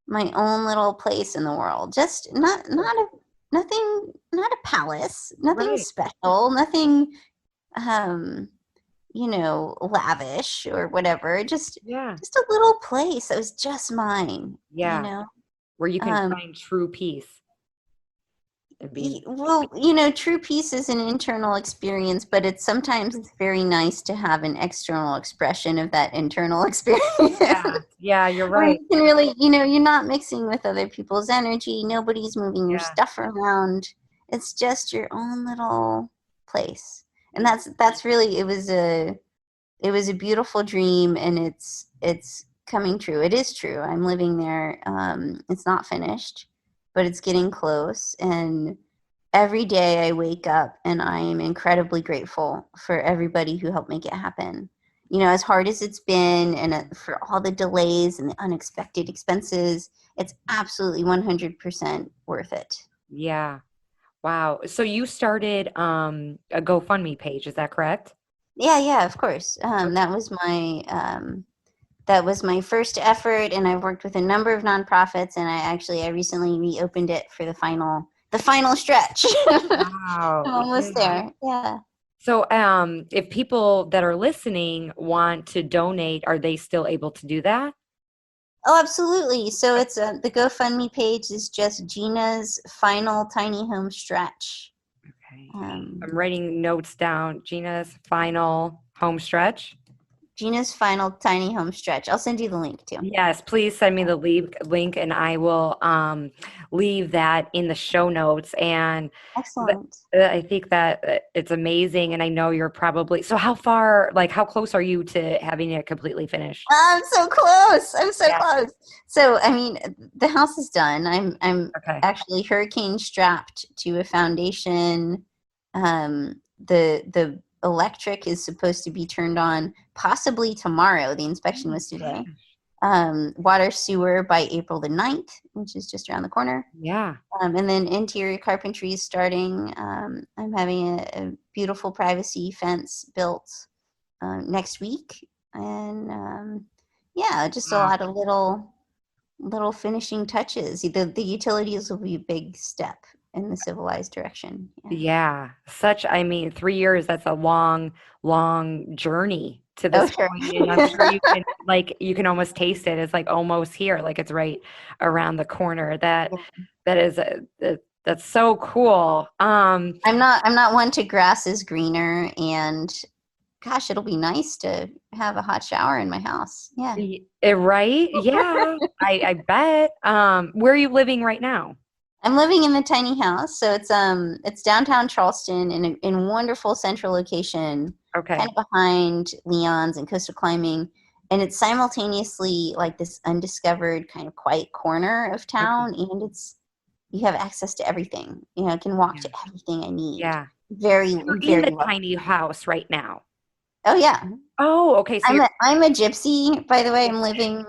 my own little place in the world. Just not a palace, nothing Right. special, nothing, lavish or whatever. Yeah. Just a little place that was just mine, Yeah. Where you can Um, find true peace and being. Well, true peace is an internal experience, but it's very nice to have an external expression of that internal experience. Yeah. Yeah. You're Where right. you can really, you're not mixing with other people's energy. Nobody's moving your Yeah. stuff around. It's just your own little place. And that's really, it was a beautiful dream, and it's coming true. It is true. I'm living there. It's not finished, but it's getting close. And every day I wake up and I am incredibly grateful for everybody who helped make it happen. As hard as it's been, and for all the delays and the unexpected expenses, it's absolutely 100% worth it. Yeah. Wow. So you started a GoFundMe page, is that correct? Yeah, yeah, of course. That was my first effort, and I've worked with a number of nonprofits, and I recently reopened it for the final stretch. I'm Wow. almost Yeah. there. Yeah. So, if people that are listening want to donate, are they still able to do that? Oh, absolutely. So it's the GoFundMe page is just Gina's final tiny home stretch. Okay. Um, I'm writing notes down. Gina's final home stretch. Gina's final tiny home stretch. I'll send you the link too. Yes, please send me the link and I will leave that in the show notes. And Excellent. I think that it's amazing. And I know you're probably, so how far, like how close are you to having it completely finished? I'm so close. I'm so Yeah. close. So, I mean, the house is done. I'm Okay. actually hurricane strapped to a foundation. The electric is supposed to be turned on possibly tomorrow. The inspection was today. Water sewer by April the 9th, which is just around the corner. Yeah. And then interior carpentry is starting. I'm having a beautiful privacy fence built next week. And yeah, just a Wow. lot of little finishing touches. The utilities will be a big step in the civilized direction. Yeah. I mean, 3 years, that's a long, long journey to Oh, this sure. point. And I'm sure you can almost taste it. It's like almost here, like it's right around the corner. That is, that's so cool. I'm not one to grass is greener, and gosh, it'll be nice to have a hot shower in my house. Yeah. Right? Yeah, I bet. Where are you living right now? I'm living in the tiny house, so it's downtown Charleston in a wonderful central location, kind Okay. of behind Leon's and coastal climbing, and it's simultaneously like this undiscovered kind of quiet corner of Okay. town, and you have access to everything. I can walk Yeah. to everything I need. Yeah. Very, You're in very the lucky. tiny house right now. Oh yeah, Oh, okay. So I'm a gypsy, by the way. I'm living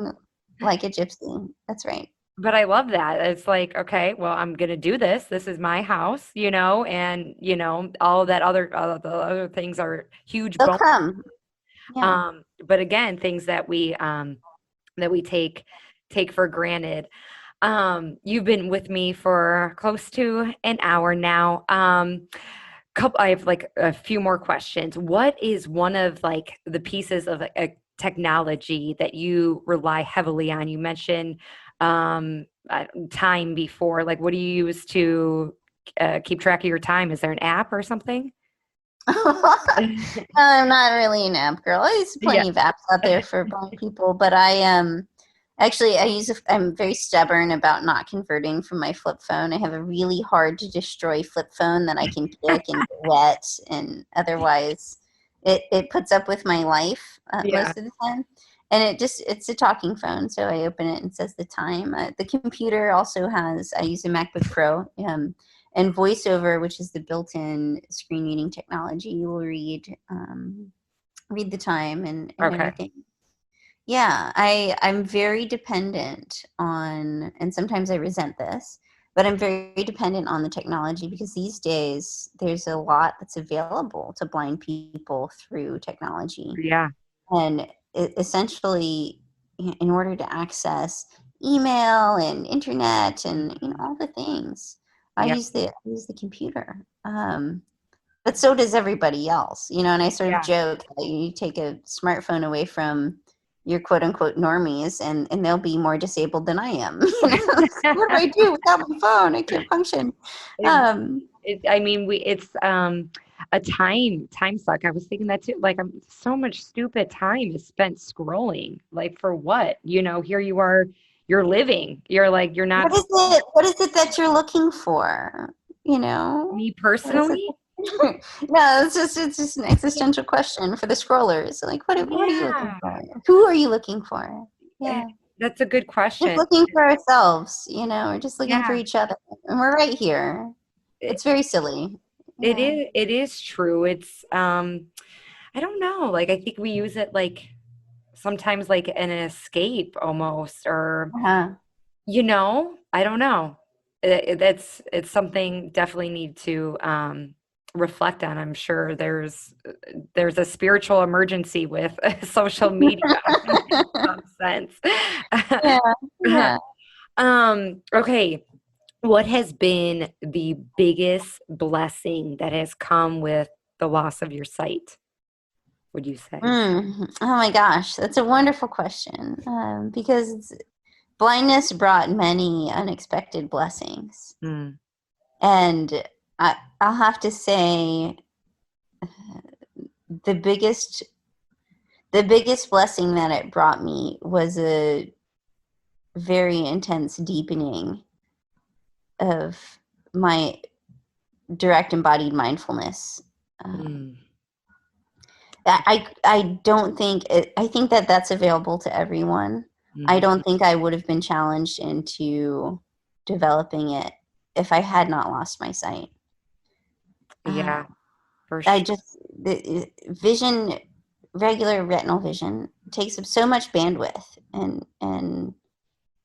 like a gypsy. That's right. but I love that. It's like, okay, well, I'm gonna do this. This is my house, and all that all the other things are huge They'll bonus. come. Yeah. But again, things that we take for granted. You've been with me for close to an hour now. I have like a few more questions. What is one of like the pieces of technology that you rely heavily on? You mentioned time before. Like, what do you use to keep track of your time? Is there an app or something? I'm not really an app girl. There's Yeah. plenty of apps out there for blind people, but actually I'm very stubborn about not converting from my flip phone. I have a really hard to destroy flip phone that I can kick and get wet, and otherwise it puts up with my life Yeah. most of the time. And it's a talking phone, so I open it and it says the time. The computer also I use a MacBook Pro. And VoiceOver, which is the built-in screen reading technology, will read the time and Okay. everything. Yeah, I'm very dependent on, and sometimes I resent this, but I'm very dependent on the technology because these days there's a lot that's available to blind people through technology. Yeah. And essentially, in order to access email and internet and Mhm. all the things, Yeah. I use the computer. But so does everybody else, and I sort of Yeah. joke that you take a smartphone away from your quote unquote normies and they'll be more disabled than I am. What do I do without my phone? I can't function. It, Um, I mean, it's a time suck. I was thinking that too. Like, so much stupid time is spent scrolling. Like, for what? Here you are, you're living. You're like, you're not what is it that you're looking for? me What is it? personally. No, it's just an existential question for the scrollers. Like, what are you looking Yeah, for? Who are you looking for? eh, Yeah. that's a good Just question. looking for ourselves, we're just looking for Yeah, each other. And we're right here. it, It's very silly. it Yeah. is. It is true. It's I don't know. Like, I think we use it like sometimes like an escape almost, or Uh-huh. I don't know. It's something definitely need to reflect on. I'm sure there's a spiritual emergency with social media in some sense. Yeah. Yeah. Okay. What has been the biggest blessing that has come with the loss of your sight, would you say? Oh my gosh, that's a wonderful question, because blindness brought many unexpected blessings. Mm. And I'll have to say the biggest blessing that it brought me was a very intense deepening of my direct embodied mindfulness. I don't think I think that that's available to everyone. I don't think I would have been challenged into developing it if I had not lost my sight. Yeah, for sure. I just the vision, regular retinal vision, takes up so much bandwidth and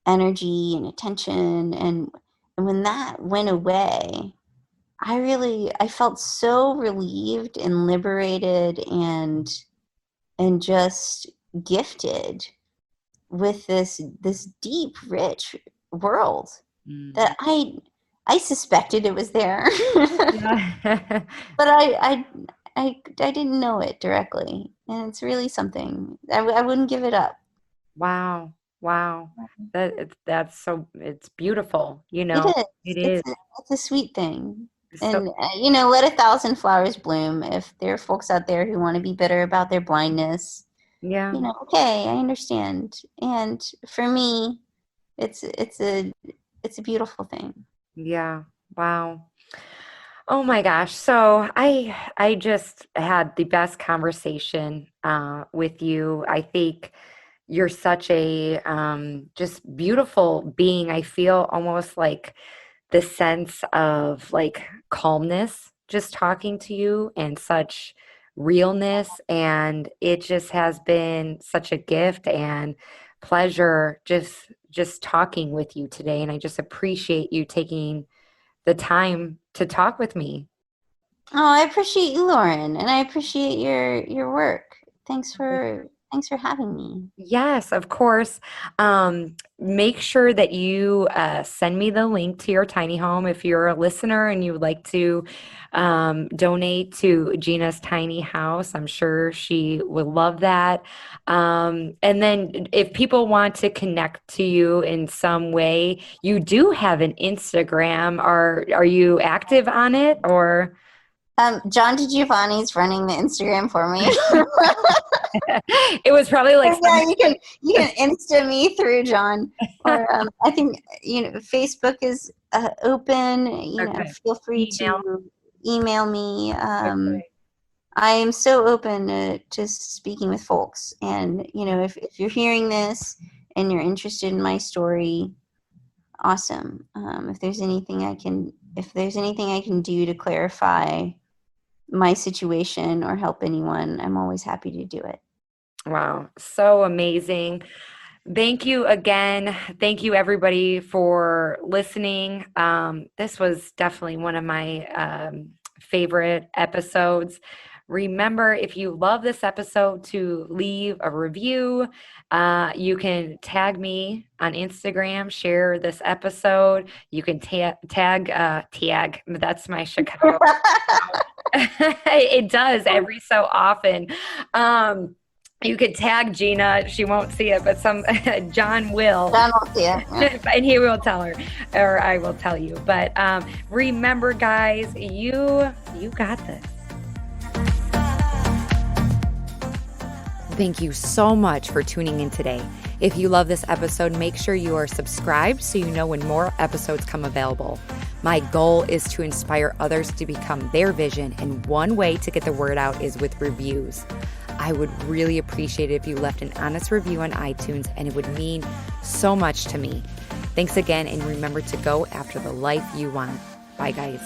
energy and attention, and when that went away, I felt so relieved and liberated and just gifted with this deep, rich world that I suspected it was there, Yeah. but I didn't know it directly, and it's really something. I wouldn't give it up. Wow. That's so, it's beautiful, It is. it is. It's a sweet thing. So, And let 1,000 flowers bloom. If there are folks out there who want to be bitter about their blindness, yeah. Okay, I understand. And for me, it's a beautiful thing. Yeah. Wow. Oh my gosh. So I just had the best conversation with you. I think you're such a just beautiful being. I feel almost like the sense of like calmness just talking to you, and such realness, and it just has been such a gift and pleasure just talking with you today, and I just appreciate you taking the time to talk with me. Oh, I appreciate you, Lauren, and I appreciate your work. Thanks for having me. Yes, of course. Make sure that you send me the link to your tiny home if you're a listener and you would like to donate to Gina's tiny house. I'm sure she would love that. And then if people want to connect to you in some way, you do have an Instagram. Are you active on it, or? John DiGiovanni's running the Instagram for me. It was probably like yeah, you can Insta me through John, or I think Facebook is open. Okay. Feel free Email. to email me. Okay. I am so open to speaking with folks, and if you're hearing this and you're interested in my story, awesome. If there's anything I can do to clarify my situation or help anyone, I'm always happy to do it. Wow, so amazing. Thank you again. Thank you, everybody, for listening. This was definitely one of my favorite episodes. Remember, if you love this episode, to leave a review. You can tag me on Instagram, share this episode. You can tag, that's my Chicago. It does every so often. You could tag Gina. She won't see it, but John will. John will see it. Yeah. And he will tell her, or I will tell you. But remember, guys, you got this. Thank you so much for tuning in today. If you love this episode, make sure you are subscribed so you know when more episodes come available. My goal is to inspire others to become their vision, and one way to get the word out is with reviews. I would really appreciate it if you left an honest review on iTunes, and it would mean so much to me. Thanks again, and remember to go after the life you want. Bye, guys.